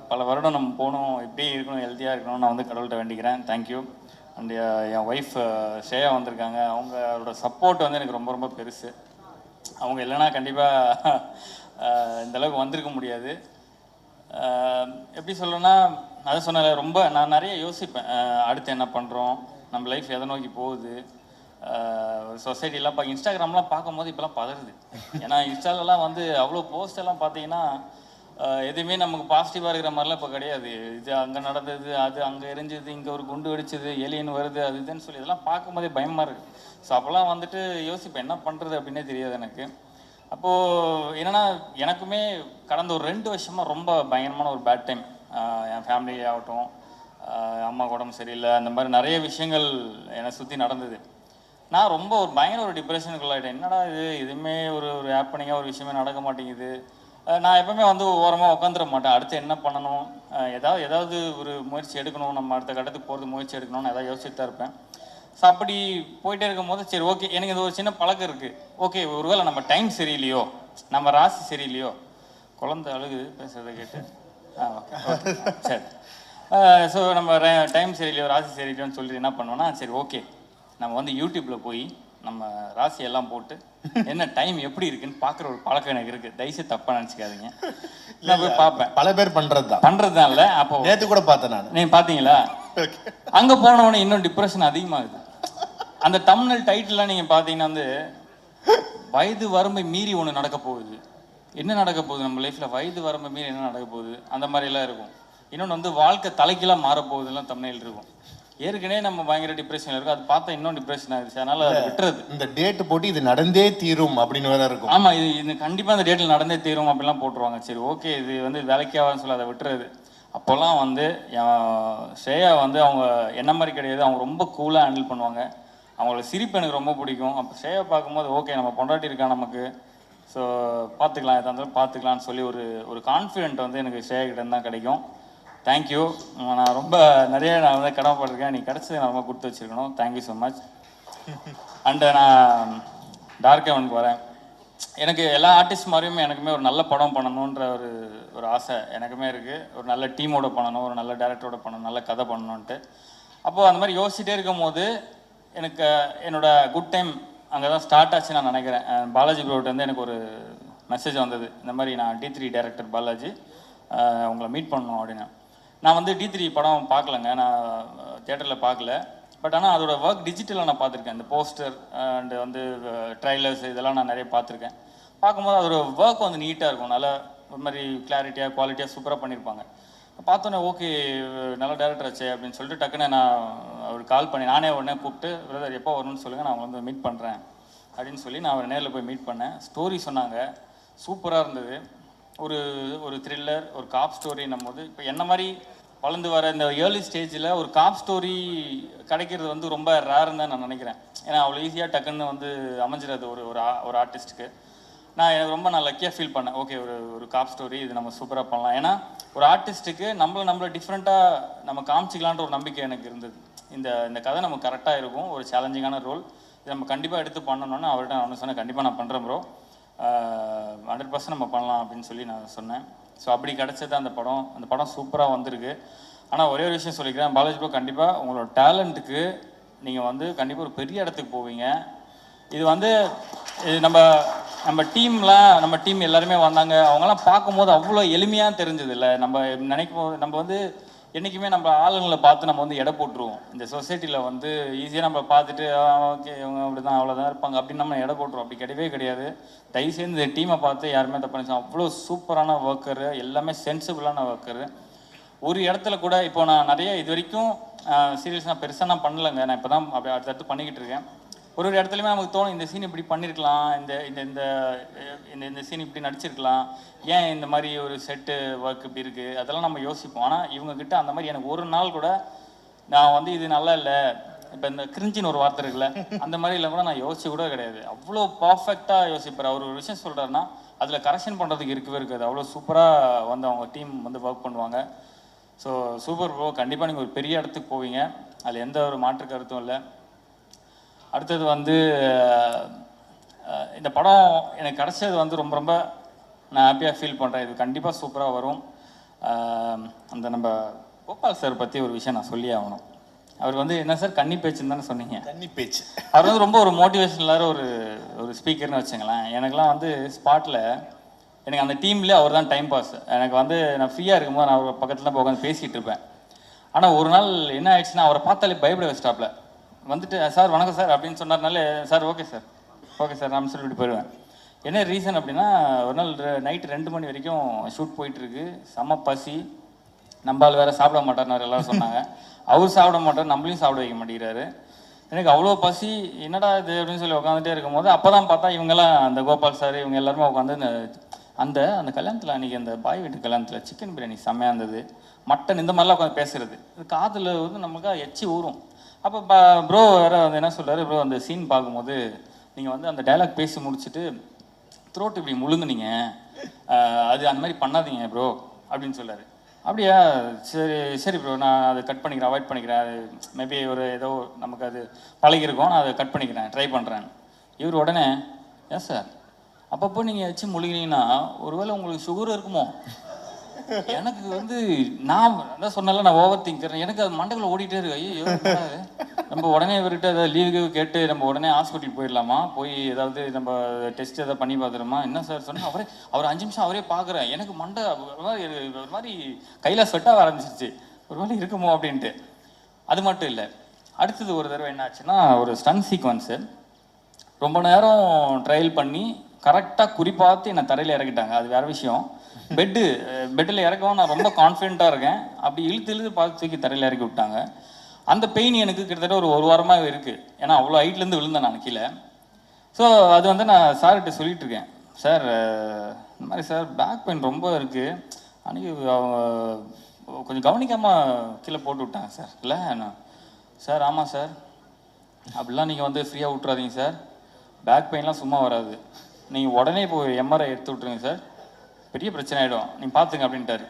பல வருடம் நம்ம போகணும், இப்படியே இருக்கணும், ஹெல்த்தியாக இருக்கணும்னு நான் வந்து கடவுள்கிட்ட வேண்டிக்கிறேன். Thank you. And N wife Shreya வந்திருக்காங்க. அவங்களோட சப்போர்ட் வந்து எனக்கு ரொம்ப ரொம்ப பெருசு. அவங்க இல்லைன்னா கண்டிப்பாக இந்தளவுக்கு வந்திருக்க முடியாது. எப்படி சொல்லணும்னா அதை சொன்ன ரொம்ப நான் நிறைய யோசிப்பேன். அடுத்து என்ன பண்ணுறோம், நம்ம லைஃப் எதை நோக்கி போகுது. சொசைட்டிலாம் இன்ஸ்டாகிராம்லாம் பார்க்கும்போது இப்போலாம் பதறுது. ஏன்னா இன்ஸ்டாலெலாம் வந்து அவ்வளோ போஸ்டெல்லாம் பார்த்தீங்கன்னா எதுவுமே நமக்கு பாசிட்டிவாக இருக்கிற மாதிரிலாம் இப்போ கிடையாது. இது அங்கே நடந்தது, அது அங்கே எரிஞ்சது, இங்கே ஒரு குண்டு வெடிச்சது, ஏலியன் வருது, அது இதுன்னு சொல்லி இதெல்லாம் பார்க்கும்போதே பயமாக இருக்குது. ஸோ அப்போல்லாம் வந்துட்டு யோசிப்பேன் என்ன பண்ணுறது அப்படின்னே தெரியாது எனக்கு. அப்போது என்னென்னா எனக்குமே கடந்த ஒரு 2 வருஷமாக ரொம்ப பயங்கரமான ஒரு பேட் டைம். என் ஃபேமிலி ஆகட்டும், அம்மா உடம்பு சரியில்லை, அந்த மாதிரி நிறைய விஷயங்கள் என்னை சுற்றி நடந்தது. நான் ரொம்ப ஒரு பயங்கர ஒரு டிப்ரெஷனுக்குள்ளாயிட்டேன். என்னடா இதுவுமே ஒரு ஹேப்பனிங்காக ஒரு விஷயமே நடக்க மாட்டேங்குது. நான் எப்பவுமே வந்து ஓரமாக உட்காந்துட மாட்டேன். அடுத்து என்ன பண்ணணும், ஏதாவது ஒரு முயற்சி எடுக்கணும், நம்ம அடுத்த கட்டத்துக்கு போகிறது முயற்சி எடுக்கணும்னு ஏதாவது யோசிச்சுட்டு தான் இருப்பேன். ஸோ அப்படி போயிட்டே இருக்கும் போது சரி ஓகே எனக்கு இது ஒரு சின்ன பழக்கம் இருக்குது. ஓகே ஒருவேளை நம்ம டைம் சரியில்லையோ, நம்ம ராசி சரியில்லையோ, குழந்தை அழுகுது பேசுகிறத கேட்டு ஓகே சரி. ஸோ நம்ம டைம் சரியில்லையோ ராசி சரியில்லையோன்னு சொல்லிட்டு என்ன பண்ணுவோன்னா சரி ஓகே நம்ம வந்து யூடியூப்பில் போய் நம்ம ராசியெல்லாம் போட்டு என்ன டைம் எப்படி இருக்குன்னு பார்க்குற ஒரு பழக்கம் எனக்கு இருக்குது. தயவுசெய்து தப்பாக நினச்சிக்காதீங்க. நான் போய் பார்ப்பேன். பல பேர் பண்ணுறது தான் இல்லை. அப்போ நேற்று கூட பார்த்தேன் நான். நீங்கள் பார்த்தீங்களா? அங்கே போனவொடனே இன்னும் டிப்ரெஷன் அதிகமாகுது. அந்த தம்ப்நெயில் டைட்டில்லாம் நீங்கள் பார்த்தீங்கன்னா வந்து வயது வரம்பை மீறி ஒன்று நடக்க போகுது. என்ன நடக்க போகுது நம்ம லைஃப்பில், வயது வரம்பை மீறி என்ன நடக்க போகுது அந்த மாதிரிலாம் இருக்கும். இன்னொன்று வந்து வாழ்க்கை தலைக்கெல்லாம் மாறப்போகுதுலாம் தம்ப்நெயில் இருக்கும். ஏற்கனவே நம்ம பயங்கர டிப்ரெஷன் இருக்கும். அது பார்த்தா இன்னும் டிப்ரெஷன் ஆயிடுச்சு. அதனால அதை விட்டுறது. இந்த டேட் போட்டு இது நடந்தே தீரும் அப்படின்னு வேற இருக்கும். ஆமாம், இது கண்டிப்பாக அந்த டேட்டில் நடந்தே தீரும் அப்படிலாம் போட்டுருவாங்க. சரி ஓகே இது வந்து வேலைக்கு ஆகாதுன்னு சொல்லி அதை விட்டுறது. அப்போல்லாம் வந்து ஸ்ரேயா வந்து அவங்க என்ன மாதிரி கிடையாது. அவங்க ரொம்ப கூலாக ஹேண்டில் பண்ணுவாங்க. அவங்களோட சிரிப்பு எனக்கு ரொம்ப பிடிக்கும். அப்போ ஸ்ரேயா பார்க்கும்போது ஓகே நம்ம பொண்டாட்டி இருக்கா நமக்கு, ஸோ பார்த்துக்கலாம், எதாக இருந்தாலும் பார்த்துக்கலான்னு சொல்லி ஒரு கான்ஃபிடென்ட் வந்து எனக்கு ஸ்ரேயா கிட்டேருந்து தான் கிடைக்கும். தேங்க்யூ. நான் ரொம்ப நான் வந்து கடமைப்பட்டிருக்கேன். நீ கிடச்சது நான் ரொம்ப கொடுத்து வச்சுருக்கணும். Thank you so much. அண்டு நான் டார்க் ஹெவனுக்கு வரேன். எனக்கு எல்லா ஆர்டிஸ்ட் மாதிரியுமே எனக்குமே ஒரு நல்ல படம் பண்ணணுன்ற ஒரு ஆசை எனக்குமே இருக்குது. ஒரு நல்ல டீமோட பண்ணணும், ஒரு நல்ல டேரக்டரோட பண்ணணும், நல்ல கதை பண்ணணுன்ட்டு. அப்போது அந்த மாதிரி யோசிச்சுட்டே இருக்கும் போது எனக்கு என்னோடய குட் டைம் அங்கே தான் ஸ்டார்ட் ஆச்சு நான் நினைக்கிறேன். பாலாஜி ப்ரோட்ட வந்து எனக்கு ஒரு மெசேஜ் வந்தது. இந்த மாதிரி நான் D3 டைரக்டர் பாலாஜி உங்களை மீட் பண்ணணும் அப்படின்னு. நான் வந்து D3 படம் பார்க்கலங்க, நான் தியேட்டரில் பார்க்கல. பட் ஆனால் அதோட ஒர்க் டிஜிட்டலாக நான் பார்த்துருக்கேன். இந்த போஸ்டர் அண்டு வந்து ட்ரைலர்ஸ் இதெல்லாம் நான் நிறைய பார்த்துருக்கேன். பார்க்கும்போது அதோட ஒர்க் வந்து நீட்டாக இருக்கும். நல்லா ஒரு மாதிரி கிளாரிட்டியாக குவாலிட்டியாக சூப்பராக பண்ணியிருப்பாங்க. பார்த்தோன்னே ஓகே நல்ல டேரக்டர் ஆச்சு அப்படின்னு சொல்லிட்டு டக்குன்னு நான் அவருக்கு கால் பண்ணி நானே உடனே கூப்பிட்டு பிரதர் எப்போ வரணும்னு சொல்லுங்கள், நான் வந்து மீட் பண்ணுறேன் அப்படின்னு சொல்லி நான் அவர் நேரில் போய் மீட் பண்ணேன். ஸ்டோரி சொன்னாங்க, சூப்பராக இருந்தது. ஒரு த்ரில்லர், ஒரு காப் ஸ்டோரின்னும் போது இப்போ என்ன மாதிரி வளர்ந்து வர இந்த ஏர்லி ஸ்டேஜில் ஒரு காப் ஸ்டோரி கிடைக்கிறது வந்து ரொம்ப ரேருன்னு தான் நான் நினைக்கிறேன். ஏன்னா அவ்வளோ ஈஸியாக டக்குன்னு வந்து அமைஞ்சிடாது ஒரு ஆர்டிஸ்ட்டுக்கு. எனக்கு ரொம்ப நான் லக்கியாக ஃபீல் பண்ணேன். ஓகே, ஒரு காப் ஸ்டோரி இது நம்ம சூப்பராக பண்ணலாம். ஏன்னா ஒரு ஆர்டிஸ்ட்டுக்கு நம்மளை டிஃப்ரெண்ட்டாக நம்ம காமிச்சிக்கலான்ற ஒரு நம்பிக்கை எனக்கு இருந்தது. இந்த கதை நமக்கு கரெக்டாக இருக்கும், ஒரு சேலஞ்சிங்கான ரோல், இது நம்ம கண்டிப்பாக எடுத்து பண்ணணும்னு அவர்கிட்ட நான் ஒன்று சொன்னேன். கண்டிப்பாக நான் பண்ணுறேன் ப்ரோ, 100% நம்ம பண்ணலாம் அப்படின்னு சொல்லி நான் சொன்னேன். ஸோ அப்படி கிடச்சது அந்த படம் சூப்பராக வந்திருக்கு. ஆனால் ஒரே ஒரு விஷயம் சொல்லிக்கிறேன், பாலாஜி ப்ரோ, கண்டிப்பாக உங்களோட டேலண்ட்டுக்கு நீங்கள் வந்து கண்டிப்பாக ஒரு பெரிய இடத்துக்கு போவீங்க. இது வந்து நம்ம டீம் எல்லாருமே வந்தாங்க, அவங்கெல்லாம் பார்க்கும்போது அவ்வளோ எளிமையாக தெரிஞ்சது இல்லை. நம்ம நினைக்கும் போது நம்ம வந்து என்றைக்குமே நம்ம ஆளுங்களை பார்த்து நம்ம வந்து எடை போட்டுருவோம். இந்த சொசைட்டியில் வந்து ஈஸியாக நம்ம பார்த்துட்டு ஓகே இவங்க அப்படி தான் அவ்வளோதான் இருப்பாங்க அப்படின்னு நம்ம எடை போட்டுருவோம். அப்படி கிடையவே கிடையாது. தயவுசெய்து இந்த டீமை பார்த்து யாருமே தப்பு நினச்சோம். அவ்வளோ சூப்பரான ஒர்க்கரு, எல்லாமே சென்சிபிளான ஒர்க்கரு. ஒரு இடத்துல கூட இப்போ நான் நிறைய இது வரைக்கும் சீரியல்ஸ் நான் பெருசாக நான் பண்ணலைங்க. நான் இப்போ தான் அப்படி அடுத்தடுத்து பண்ணிக்கிட்டு இருக்கேன். ஒரு இடத்துலையுமே நமக்கு தோணும் இந்த சீன் இப்படி பண்ணியிருக்கலாம், இந்த சீன் இப்படி நடிச்சிருக்கலாம், ஏன் இந்த மாதிரி ஒரு செட்டு ஒர்க் இப்படி இருக்குது, அதெல்லாம் நம்ம யோசிப்போம். ஆனால் இவங்கக்கிட்ட அந்த மாதிரி எனக்கு ஒரு நாள் கூட நான் வந்து இது நல்லா இல்லை, இப்போ இந்த கிரிஞ்சின்னு ஒரு வார்த்தை இருக்குல்ல, அந்த மாதிரி இல்லை கூட நான் யோசிச்சு கூட கிடையாது. அவ்வளோ பர்ஃபெக்டாக யோசிப்பார். அவர் ஒரு விஷயம் சொல்கிறாருன்னா அதில் கரெக்ஷன் பண்ணுறதுக்கு இருக்கவே இருக்காது. அவ்வளோ சூப்பராக வந்து அவங்க டீம் வந்து ஒர்க் பண்ணுவாங்க. ஸோ சூப்பர் ப்ரோ, கண்டிப்பாக நீங்கள் ஒரு பெரிய இடத்துக்கு போவீங்க, அதில் எந்த ஒரு மாற்று கருத்தும் இல்லை. அடுத்தது வந்து இந்த படம் எனக்கு கிடச்சது வந்து ரொம்ப ரொம்ப நான் ஹாப்பியாக ஃபீல் பண்ணுறேன். இது கண்டிப்பாக சூப்பராக வரும். அந்த நம்ம கோபால் சார் பற்றி ஒரு விஷயம் நான் சொல்லி ஆகணும். அவர் வந்து என்ன சார் கன்னி பேச்சுன்னு தானே சொன்னீங்க? கன்னி பேச்சு. அவர் வந்து ரொம்ப ஒரு மோட்டிவேஷனலாக ஒரு ஸ்பீக்கர்னு வச்சுங்களேன். எனக்குலாம் வந்து ஸ்பாட்டில் எனக்கு அந்த டீம்லேயே அவர் தான் டைம் பாஸ். எனக்கு வந்து நான் ஃப்ரீயாக இருக்கும்போது நான் அவர் பக்கத்தில் தான் உட்காந்து பேசிகிட்டு இருப்பேன். ஆனால் ஒரு நாள் என்ன ஆயிடுச்சுன்னா அவரை பார்த்தாலே பயப்பட வச்சிட்டாப்ல. வந்துட்டு சார் வணக்கம் சார் அப்படின்னு சொன்னார்னாலே சார் ஓகே சார் நான் சொல்லிட்டு போயிடுவேன். என்ன ரீசன் அப்படின்னா, ஒரு நாள் நைட்டு 2 மணி வரைக்கும் ஷூட் போயிட்டுருக்கு, செம்ம பசி, நம்மளால் வேறு சாப்பிட மாட்டார்னு எல்லாரும் சொன்னாங்க. அவர் சாப்பிட மாட்டார், நம்மளையும் சாப்பிட வைக்க மாட்டேங்கிறாரு. எனக்கு அவ்வளோ பசி, என்னடா இது அப்படின்னு சொல்லி உட்காந்துட்டே இருக்கும்போது அப்போ தான் பார்த்தா இவங்கெல்லாம் அந்த கோபால் சார் இவங்க எல்லாருமே உட்காந்து அந்த கல்யாணத்தில் அன்றைக்கி அந்த பாய் வீட்டு கல்யாணத்தில் சிக்கன் பிரியாணி செம்மையாக இருந்தது, மட்டன், இந்த மாதிரிலாம் உட்காந்து பேசுகிறது. காதில் வந்து நமக்கு எச்சி ஊறும். அப்போ ப்ரோ வேறு வந்து என்ன சொல்கிறாரு, ப்ரோ அந்த சீன் பார்க்கும்போது நீங்கள் வந்து அந்த டைலாக் பேசி முடிச்சுட்டு த்ரோட் இப்படி முழுங்குனீங்க, அது அந்த மாதிரி பண்ணாதீங்க ப்ரோ அப்படின்னு சொல்லார். அப்படியா, சரி ப்ரோ, நான் அதை கட் பண்ணிக்கிறேன், அவாய்ட் பண்ணிக்கிறேன், அது மேபி ஒரு ஏதோ நமக்கு அது பழகிருக்கோம், நான் அதை கட் பண்ணிக்கிறேன், ட்ரை பண்ணுறேன். இவர் உடனே ஏன் சார் அப்பப்போ நீங்கள் வச்சு முழுகினீங்கன்னா ஒருவேளை உங்களுக்கு சுகர் இருக்குமோ? எனக்கு வந்து நான் தான் சொன்னால நான் ஓவர் திங்கிறேன், எனக்கு அது மண்டைக்குள்ள ஓடிட்டே இருக்கு. ஐயோ நம்ம உடனே இவர்கிட்ட ஏதாவது லீவு கேட்டு நம்ம உடனே ஹாஸ்பிட்டல் போயிடலாமா, போய் ஏதாவது நம்ம டெஸ்ட் ஏதாவது பண்ணி பார்த்துருமா, என்ன சார் சொன்னால் அவர் 5 நிமிஷம் அவரே பார்க்குறேன். எனக்கு மண்டை ஒரு மாதிரி கையில் ஸ்வெட்டாக ஆரம்பிச்சிருச்சு, ஒரு வேளை இருக்குமோ அப்படின்ட்டு. அது மட்டும் இல்லை, அடுத்தது ஒரு தடவை என்ன ஆச்சுன்னா, ஒரு ஸ்டன் சீக்வன்ஸு ரொம்ப நேரம் ட்ரையல் பண்ணி கரெக்டாக குறிப்பாத்து என்னை தரையில் இறக்கிட்டாங்க. அது வேறு விஷயம். பெட்டில் இறக்கவும் நான் ரொம்ப கான்ஃபிடென்ட்டாக இருக்கேன். அப்படி இழுத்து பார்த்து தூக்கி தரையில் இறக்கி விட்டாங்க. அந்த பெயின் எனக்கு கிட்டத்தட்ட ஒரு வாரமாக இருக்குது. ஏன்னா அவ்வளோ ஹைட்லேருந்து விழுந்தேன் நான் கீழே. ஸோ அது வந்து நான் சார்கிட்ட சொல்லிகிட்டு இருக்கேன், சார் இந்த மாதிரி சார் பேக் பெயின் ரொம்ப இருக்குது, அன்றைக்கி அவங்க கொஞ்சம் கவனிக்காமல் கீழே போட்டு விட்டாங்க சார். இல்லை சார், ஆமாம் சார், அப்படிலாம் நீங்கள் வந்து ஃப்ரீயாக விட்றாதீங்க சார், பேக் பெயின்லாம் சும்மா வராது, நீங்கள் உடனே போய் எம்ஆர்ஐ எடுத்து விட்ருங்க சார், பெரிய பிரச்சனை ஆகிடும், நீங்கள் பார்த்துங்க அப்படின்ட்டாரு.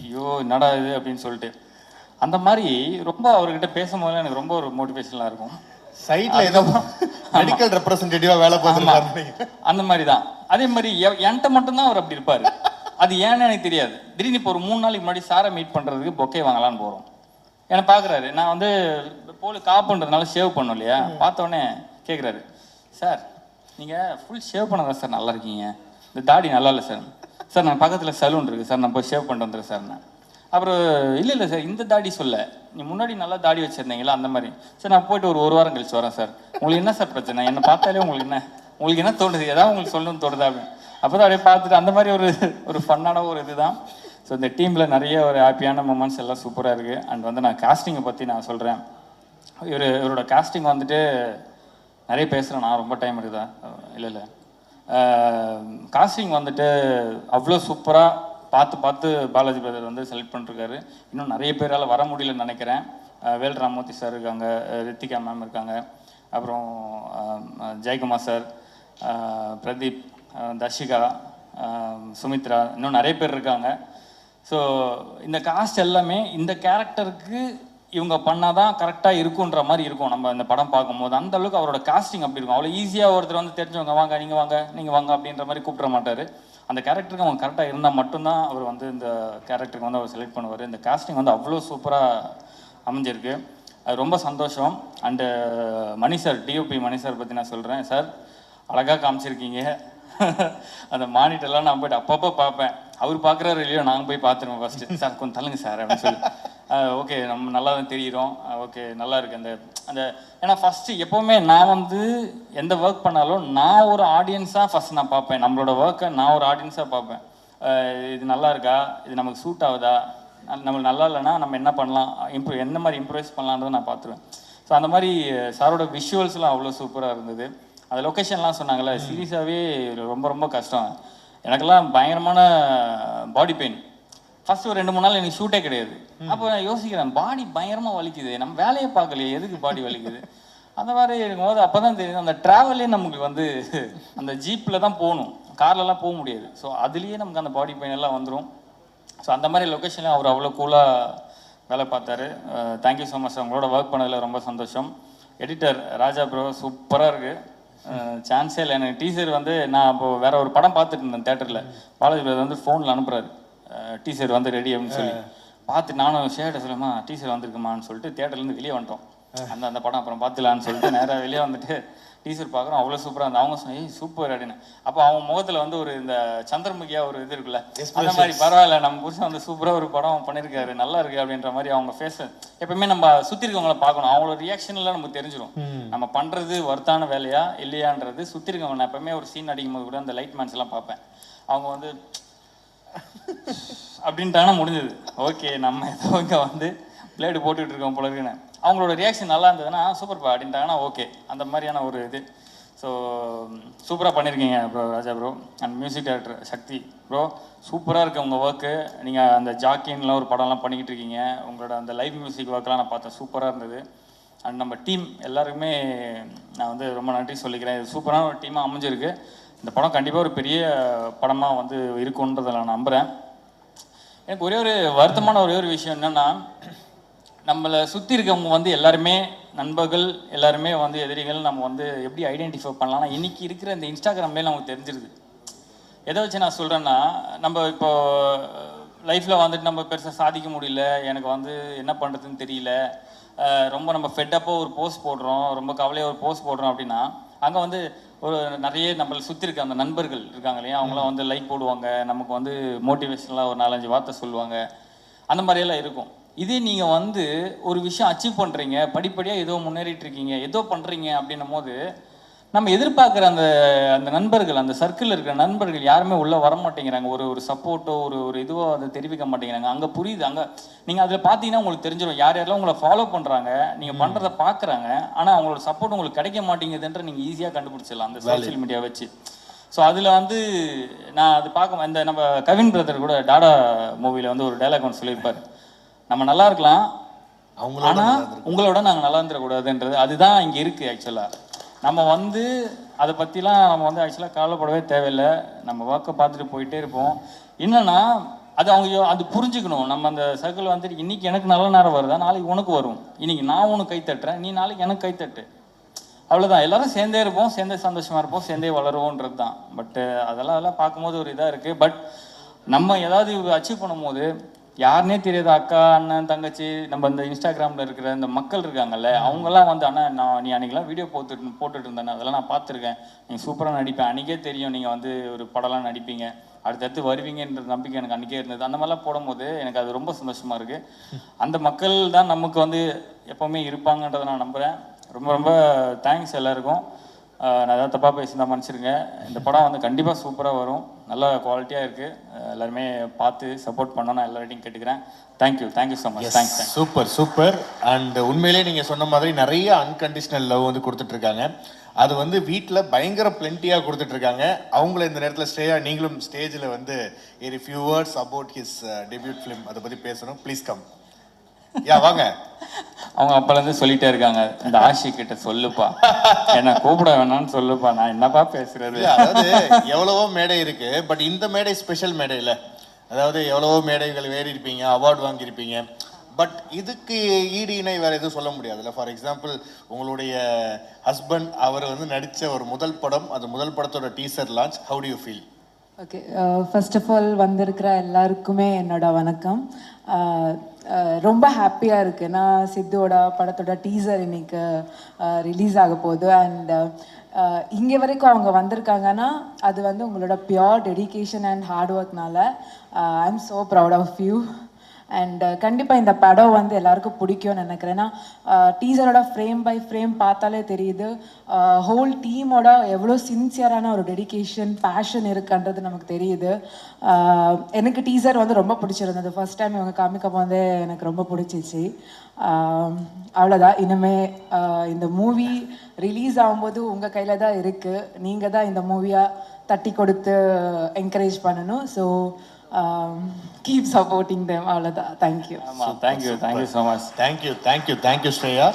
ஐயோ என்னடா இது அப்படின்னு சொல்லிட்டு அந்த மாதிரி ரொம்ப அவர்கிட்ட பேசும்போது எனக்கு ரொம்ப ஒரு மோட்டிவேஷனலாக இருக்கும். சைடில் ஏதோ மெடிக்கல் ரெப்ரசன்டேட்டிவாக வேலை பார்த்துருக்காரு அந்த மாதிரி தான். அதே மாதிரி என்கிட்ட மட்டும்தான் அவர் அப்படி இருப்பார். அது ஏன்னு எனக்கு தெரியாது. திடீர்னு இப்போ ஒரு 3 நாளைக்கு முன்னாடி சாரை மீட் பண்ணுறதுக்கு பொக்கே வாங்கலான்னு போகிறோம். என்னை பார்க்குறாரு, நான் வந்து போல் காப்புன்றதுனால ஷேவ் பண்ணோம் இல்லையா, பார்த்தோன்னே கேட்குறாரு, சார் நீங்கள் ஃபுல் ஷேவ் பண்ணதான் சார் நல்லா இருக்கீங்க, இந்த தாடி நல்லா இல்லை சார். சார் நான் பக்கத்தில் சலூன் இருக்குது சார், நான் போய் ஷேவ் பண்ணிட்டு வந்துடுறேன் சார். நான் அப்புறம் இல்லை சார், இந்த தாடி சொல்ல, நீ முன்னாடி நல்லா தாடி வச்சுருந்தீங்களா அந்த மாதிரி. சார் நான் போய்ட்டு ஒரு வாரம் கழிச்சு வரேன் சார். உங்களுக்கு என்ன சார் பிரச்சனை, என்னை பார்த்தாலே உங்களுக்கு என்ன தோணுது, ஏதாவது உங்களுக்கு சொல்லணும்னு தோணுதா அப்படின்னு. அப்போ தான் அப்படியே பார்த்துட்டு அந்த மாதிரி ஒரு ஃபன்னான ஒரு இது தான். ஸோ இந்த டீமில் நிறைய ஒரு ஹாப்பியான மூமெண்ட்ஸ் எல்லாம் சூப்பராக இருக்குது. அண்ட் வந்து நான் காஸ்டிங்கை பற்றி நான் சொல்கிறேன். இவரோட காஸ்டிங் வந்துட்டு நிறைய பேசுகிறேன் நான், ரொம்ப டைம் இருக்குதா? இல்லை காஸ்டிங் வந்துட்டு அவ்வளோ சூப்பராக பார்த்து பாலாஜி பிரதர் வந்து செலக்ட் பண்ணிருக்காரு. இன்னும் நிறைய பேரால் வர முடியலன்னு நினைக்கிறேன். வேல் ராமூர்த்தி சார் இருக்காங்க, ரித்திகா மேம் இருக்காங்க, அப்புறம் ஜெயக்குமார் சார், பிரதீப், தர்ஷிகா, சுமித்ரா, இன்னும் நிறைய பேர் இருக்காங்க. ஸோ இந்த காஸ்ட் எல்லாமே இந்த கேரக்டருக்கு இவங்க பண்ணாதான் கரெக்டாக இருக்குன்ற மாதிரி இருக்கும். நம்ம இந்த படம் பார்க்கும்போது அந்த அளவுக்கு அவரோட காஸ்டிங் அப்படி இருக்கும். அவ்வளோ ஈஸியாக ஒருத்தர் வந்து தெரிஞ்சவங்க வாங்க நீங்கள் வாங்க அப்படின்ற மாதிரி கூப்பிட மாட்டார். அந்த கேரக்டருக்கு அவங்க கரெக்டாக இருந்தால் மட்டும்தான் அவர் வந்து இந்த கேரக்டருக்கு வந்து அவர் செலக்ட் பண்ணுவார். இந்த காஸ்டிங் வந்து அவ்வளோ சூப்பராக அமைஞ்சிருக்கு. அது ரொம்ப சந்தோஷம். And Mani sir, DOP Mani sir பற்றி நான் சொல்கிறேன். சார் அழகாக காமிச்சிருக்கீங்க. அந்த மானிட்டர்லாம் நான் போய்ட்டு அப்பப்போ பார்ப்பேன். அவர் பார்க்குறாரு இல்லையோ நாங்கள் போய் பார்த்துருவோம் ஃபஸ்ட்டு. சார் கொஞ்சம் தள்ளுங்க சார் அப்படின்னு சொல்லி ஓகே நம்ம நல்லா தான் தெரிகிறோம், ஓகே நல்லா இருக்குது அந்த அந்த ஏன்னா ஃபஸ்ட்டு எப்போவுமே நான் வந்து எந்த ஒர்க் பண்ணாலும் நான் ஒரு ஆடியன்ஸாக ஃபஸ்ட் நான் பார்ப்பேன். நம்மளோட ஒர்க்கை நான் ஒரு ஆடியன்ஸாக பார்ப்பேன். இது நல்லா இருக்கா, இது நமக்கு சூட் ஆகுதா, நம்மளுக்கு நல்லா இல்லைன்னா நம்ம என்ன பண்ணலாம், எந்த மாதிரி இம்ப்ரூவைஸ் பண்ணலான்றதை நான் பார்த்துருவேன். ஸோ அந்த மாதிரி சாரோட விஷுவல்ஸ்லாம் அவ்வளோ சூப்பராக இருந்தது. அந்த லொக்கேஷன்லாம் சொன்னாங்கல்ல, சீரியஸாகவே ரொம்ப ரொம்ப கஷ்டம். எனக்கெல்லாம் பயங்கரமான பாடி பெயின். ஃபஸ்ட்டு ஒரு 2-3 நாள் எனக்கு ஷூட்டே கிடையாது. அப்போ நான் யோசிக்கிறேன், பாடி பயங்கரமாக வலிக்குது, நம்ம வேலையை பார்க்கலையே, எதுக்கு பாடி வலிக்குது அந்த மாதிரி இருக்கும்போது அப்போ தான் தெரியுது அந்த ட்ராவலே நமக்கு வந்து அந்த ஜீப்பில் தான் போகணும், கார்லலாம் போக முடியாது. ஸோ அதுலேயே நமக்கு அந்த பாடி பெயின் எல்லாம் வந்துடும். ஸோ அந்த மாதிரி லொக்கேஷனில் அவர் அவ்வளோ கூலாக வேலை பார்த்தாரு. Thank you so much. அவங்களோட ஒர்க் பண்ணதில் ரொம்ப சந்தோஷம். எடிட்டர் ராஜா ப்ரோ சூப்பராக இருக்குது, சான்ஸே இல்லை. எனக்கு டீசர் வந்து நான் இப்போது வேறு ஒரு படம் பார்த்துட்டு இருந்தேன் தேட்டரில். பாலாஜி பிரதர் வந்து ஃபோனில் அனுப்புகிறாரு, டீசர் வந்து ரெடி அப்படின்னு சொல்லி பார்த்து நானும் ஷேர்ட்டை சொல்லுமா டீசர் வந்திருக்குமான்னு சொல்லிட்டு தேட்டர்லேருந்து வெளியே வந்துட்டோம். அந்த படம் அப்புறம் பார்த்துலான்னு சொல்லிட்டு நேராக வெளியே வந்துட்டு டீசர் பார்க்குறோம். அவ்வளோ சூப்பராக இருந்தது. அவங்க சொன்னேன் சூப்பர் அப்படின்னு. அப்போ அவங்க முகத்தில் வந்து ஒரு இந்த சந்திரமுகியாக ஒரு இது இருக்குல்ல, அந்த மாதிரி பரவாயில்ல நம்ம புருஷன் வந்து சூப்பராக ஒரு படம் பண்ணியிருக்காரு, நல்லா இருக்கு அப்படின்ற மாதிரி அவங்க ஃபேஸ். எப்பவுமே நம்ம சுற்றி இருக்கவங்களை பார்க்கணும், அவங்களோட ரியாக்ஷன்லாம் நமக்கு தெரிஞ்சிடும் நம்ம பண்ணுறது ஒர்த்தான வேலையா இல்லையான்றது. சுற்றி இருக்கவங்க நான் எப்பவுமே ஒரு சீன் அடிக்கும் போது கூட அந்த லைட் மேன்ஸ் எல்லாம் பார்ப்பேன். அவங்க வந்து அப்படின்ட்டாங்கன்னா முடிஞ்சது, ஓகே நம்ம ஏதோ இங்கே வந்து பிளேடு போட்டுக்கிட்டு இருக்கோம் போல இருக்குன்னு. அவங்களோட ரியாக்ஷன் நல்லா இருந்ததுன்னா சூப்பர்ப்பா அப்படின்ட்டாங்கன்னா ஓகே, அந்த மாதிரியான ஒரு இது. ஸோ சூப்பராக பண்ணியிருக்கீங்க bro Raja bro. And music director Sakthi bro சூப்பராக இருக்குது உங்கள் ஒர்க்கு. நீங்கள் அந்த ஜாக்கின்லாம் ஒரு படம்லாம் பண்ணிக்கிட்டு இருக்கீங்க. உங்களோட அந்த லைவ் மியூசிக் ஒர்க்லாம் நான் பார்த்தேன், சூப்பராக இருந்தது. அண்ட் நம்ம டீம் எல்லாருக்குமே நான் வந்து ரொம்ப நன்றி சொல்லிக்கிறேன். இது சூப்பரான ஒரு டீமாக அமைஞ்சிருக்கு. இந்த படம் கண்டிப்பாக ஒரு பெரிய படமாக வந்து இருக்குன்றதை நான் நம்புகிறேன். எனக்கு ஒரே ஒரு வருத்தமான ஒரே ஒரு விஷயம் என்னென்னா, நம்மளை சுற்றி இருக்கவங்க வந்து எல்லாருமே நண்பர்கள், எல்லாருமே வந்து எதிரிகள். நம்ம வந்து எப்படி ஐடென்டிஃபை பண்ணலாம்னா இன்றைக்கி இருக்கிற இந்த இன்ஸ்டாகிராம்லேயே நமக்கு தெரிஞ்சிருது. எதை வச்சு நான் சொல்கிறேன்னா, நம்ம இப்போ லைஃப்பில் வந்துட்டு நம்ம பெருசாக சாதிக்க முடியல, எனக்கு வந்து என்ன பண்ணுறதுன்னு தெரியல, ரொம்ப நம்ம ஃபெட்டப்பாக ஒரு போஸ்ட் போடுறோம், ரொம்ப கவலையாக ஒரு போஸ்ட் போடுறோம் அப்படின்னா அங்கே வந்து ஒரு நிறைய நம்மளை சுற்றி இருக்க அந்த நண்பர்கள் இருக்காங்க இல்லையா, அவங்களாம் வந்து லைக் போடுவாங்க, நமக்கு வந்து மோட்டிவேஷனலாக ஒரு 4-5 வார்த்தை சொல்லுவாங்க, அந்த மாதிரியெல்லாம் இருக்கும். இதே நீங்கள் வந்து ஒரு விஷயம் அச்சீவ் பண்ணுறீங்க, படிப்படியாக ஏதோ முன்னேறிட்டு இருக்கீங்க, ஏதோ பண்ணுறீங்க அப்படின்னும் போது நம்ம எதிர்பார்க்குற அந்த அந்த நண்பர்கள், அந்த சர்க்கிளில் இருக்கிற நண்பர்கள் யாருமே உள்ளே வர மாட்டேங்கிறாங்க. ஒரு சப்போர்ட்டோ ஒரு இதுவோ அதை தெரிவிக்க மாட்டேங்கிறாங்க. அங்கே புரியுது, அங்கே நீங்கள் அதில் பார்த்தீங்கன்னா உங்களுக்கு தெரிஞ்சிடும் யார் யாரெல்லாம் உங்களை ஃபாலோ பண்ணுறாங்க, நீங்கள் பண்ணுறதை பார்க்குறாங்க, ஆனால் அவங்களோட சப்போர்ட் உங்களுக்கு கிடைக்க மாட்டேங்குதுன்ற நீங்கள் ஈஸியாக கண்டுபிடிச்சிடலாம் அந்த சோஷியல் மீடியா வச்சு. ஸோ அதில் வந்து நான் அது பார்க்க இந்த நம்ம கவின் பிரதர் கூட டாடா மூவியில் வந்து ஒரு டைலாக் ஒன்று சொல்லியிருப்பார், நம்ம நல்லா இருக்கலாம் ஆனால் உங்களோட நாங்கள் நல்லா இருந்துடக்கூடாதுன்றது. அதுதான் இங்கே இருக்குது ஆக்சுவலாக. நம்ம வந்து அதை பற்றிலாம் நம்ம வந்து ஆக்சுவலாக கவலைப்படவே தேவையில்லை, நம்ம ஒர்க்கை பார்த்துட்டு போயிட்டே இருப்போம். என்னென்னா அது அவங்க அது புரிஞ்சுக்கணும். நம்ம அந்த சர்க்கிள் வந்துட்டு இன்றைக்கி எனக்கு நல்ல நேரம் வருதா, நாளைக்கு உனக்கு வரும், இன்றைக்கி நான் உனக்கு கை தட்டுறேன், நீ நாளைக்கு எனக்கு கை தட்டு, அவ்வளோதான். எல்லோரும் சேர்ந்தே இருப்போம், சேர்ந்தே சந்தோஷமாக இருப்போம், சேர்ந்தே வளருவோன்றது தான். பட்டு அதெல்லாம் பார்க்கும்போது ஒரு இதாக இருக்குது. பட் நம்ம ஏதாவது அச்சீவ் பண்ணும்போது யாருனே தெரியாத அக்கா, அண்ணன், தங்கச்சி, நம்ம இந்த இன்ஸ்டாகிராமில் இருக்கிற இந்த மக்கள் இருக்காங்கல்ல, அவங்கெல்லாம் வந்து அண்ணா நீ அன்றைக்கெலாம் வீடியோ போட்டுட்டு இருந்தேன், அதெல்லாம் நான் பார்த்துருக்கேன், நீங்கள் சூப்பராக நடிப்பேன், அன்றைக்கே தெரியும் நீங்கள் வந்து ஒரு படம்லாம் நடிப்பீங்க, அடுத்தடுத்து வருவீங்கன்ற நம்பிக்கை எனக்கு அன்றைக்கே இருந்தது. அந்த மாதிரிலாம் போடும்போது எனக்கு அது ரொம்ப சந்தோஷமாக இருக்குது. அந்த மக்கள் தான் நமக்கு வந்து எப்போவுமே இருப்பாங்கன்றதை நான் நம்புகிறேன். ரொம்ப ரொம்ப தேங்க்ஸ் எல்லாருக்கும். நான் ஏதாவது தப்பாக பேசியிருந்தா மன்னிச்சிருங்க. இந்த படம் வந்து கண்டிப்பாக சூப்பராக வரும், நல்ல குவாலிட்டியாக இருக்குது. எல்லாருமே பார்த்து சப்போர்ட் பண்ணணும், நான் எல்லாரையும் கேட்டுக்கிறேன். Thank you so much. Thanks. Super. And உண்மையிலே நீங்கள் சொன்ன மாதிரி நிறைய அன்கண்டிஷனல் லவ் வந்து கொடுத்துட்ருக்காங்க. அது வந்து வீட்டில் பயங்கர பிளென்ட்டியாக கொடுத்துட்ருக்காங்க. அவங்கள இந்த நேரத்தில் நீங்களும் ஸ்டேஜில் வந்து ஒரு few words about his debut film அதை பற்றி பேசணும். Please come. யா வாங்க. அவங்க அப்பலேருந்து சொல்லிட்டே இருக்காங்க, இந்த ஆஷி கிட்ட சொல்லுப்பா, என்ன கூப்பிட வேணாம்னு சொல்லுப்பா, நான் என்னப்பா பேசுறது. அதாவது எவ்வளவோ மேடை இருக்கு, பட் இந்த மேடை ஸ்பெஷல் மேடை இல்லை. அதாவது எவ்வளவோ மேடைகள் ஏறி இருப்பீங்க, அவார்டு வாங்கியிருப்பீங்க, பட் இதுக்கு ஈடு இணை வேற எதுவும் சொல்ல முடியாதுல்ல. ஃபார் எக்ஸாம்பிள் உங்களுடைய ஹஸ்பண்ட் அவர் வந்து நடித்த ஒரு முதல் படம், அந்த முதல் படத்தோட teaser launch, how do you feel? Okay, first of all வந்திருக்கிற எல்லாருக்குமே என்னோட வணக்கம். ரொம்ப ஹாப்பியாக இருக்குது. நான் சித்துவோட படத்தோட டீசர் இன்னைக்கு ரிலீஸ் ஆக போகுது. அண்ட் இங்கே வரைக்கும் அவங்க வந்திருக்காங்கன்னா அது வந்து உங்களோட பியோர் டெடிகேஷன் அண்ட் ஹார்ட் ஒர்க்னால I am so proud of you. And கண்டிப்பாக இந்த படம் வந்து எல்லாருக்கும் பிடிக்கும்னு நினைக்கிறேன். ஏன்னா டீசரோட ஃப்ரேம் பை ஃப்ரேம் பார்த்தாலே தெரியுது ஹோல் டீமோட எவ்வளோ சின்சியரான ஒரு டெடிகேஷன் பேஷன் இருக்குன்றது நமக்கு தெரியுது. எனக்கு டீசர் வந்து ரொம்ப பிடிச்சிருந்தது. ஃபர்ஸ்ட் டைம் இவங்க காமிக்க போதே எனக்கு ரொம்ப பிடிச்சிச்சு. அவ்வளோதான். இனிமே இந்த மூவி ரிலீஸ் ஆகும்போது உங்கள் கையில் தான் இருக்குது. நீங்கள் தான் இந்த மூவியாக தட்டி கொடுத்து என்கரேஜ் பண்ணணும். So keep supporting them. Thank you. Thank you so much. Thank you Shreya.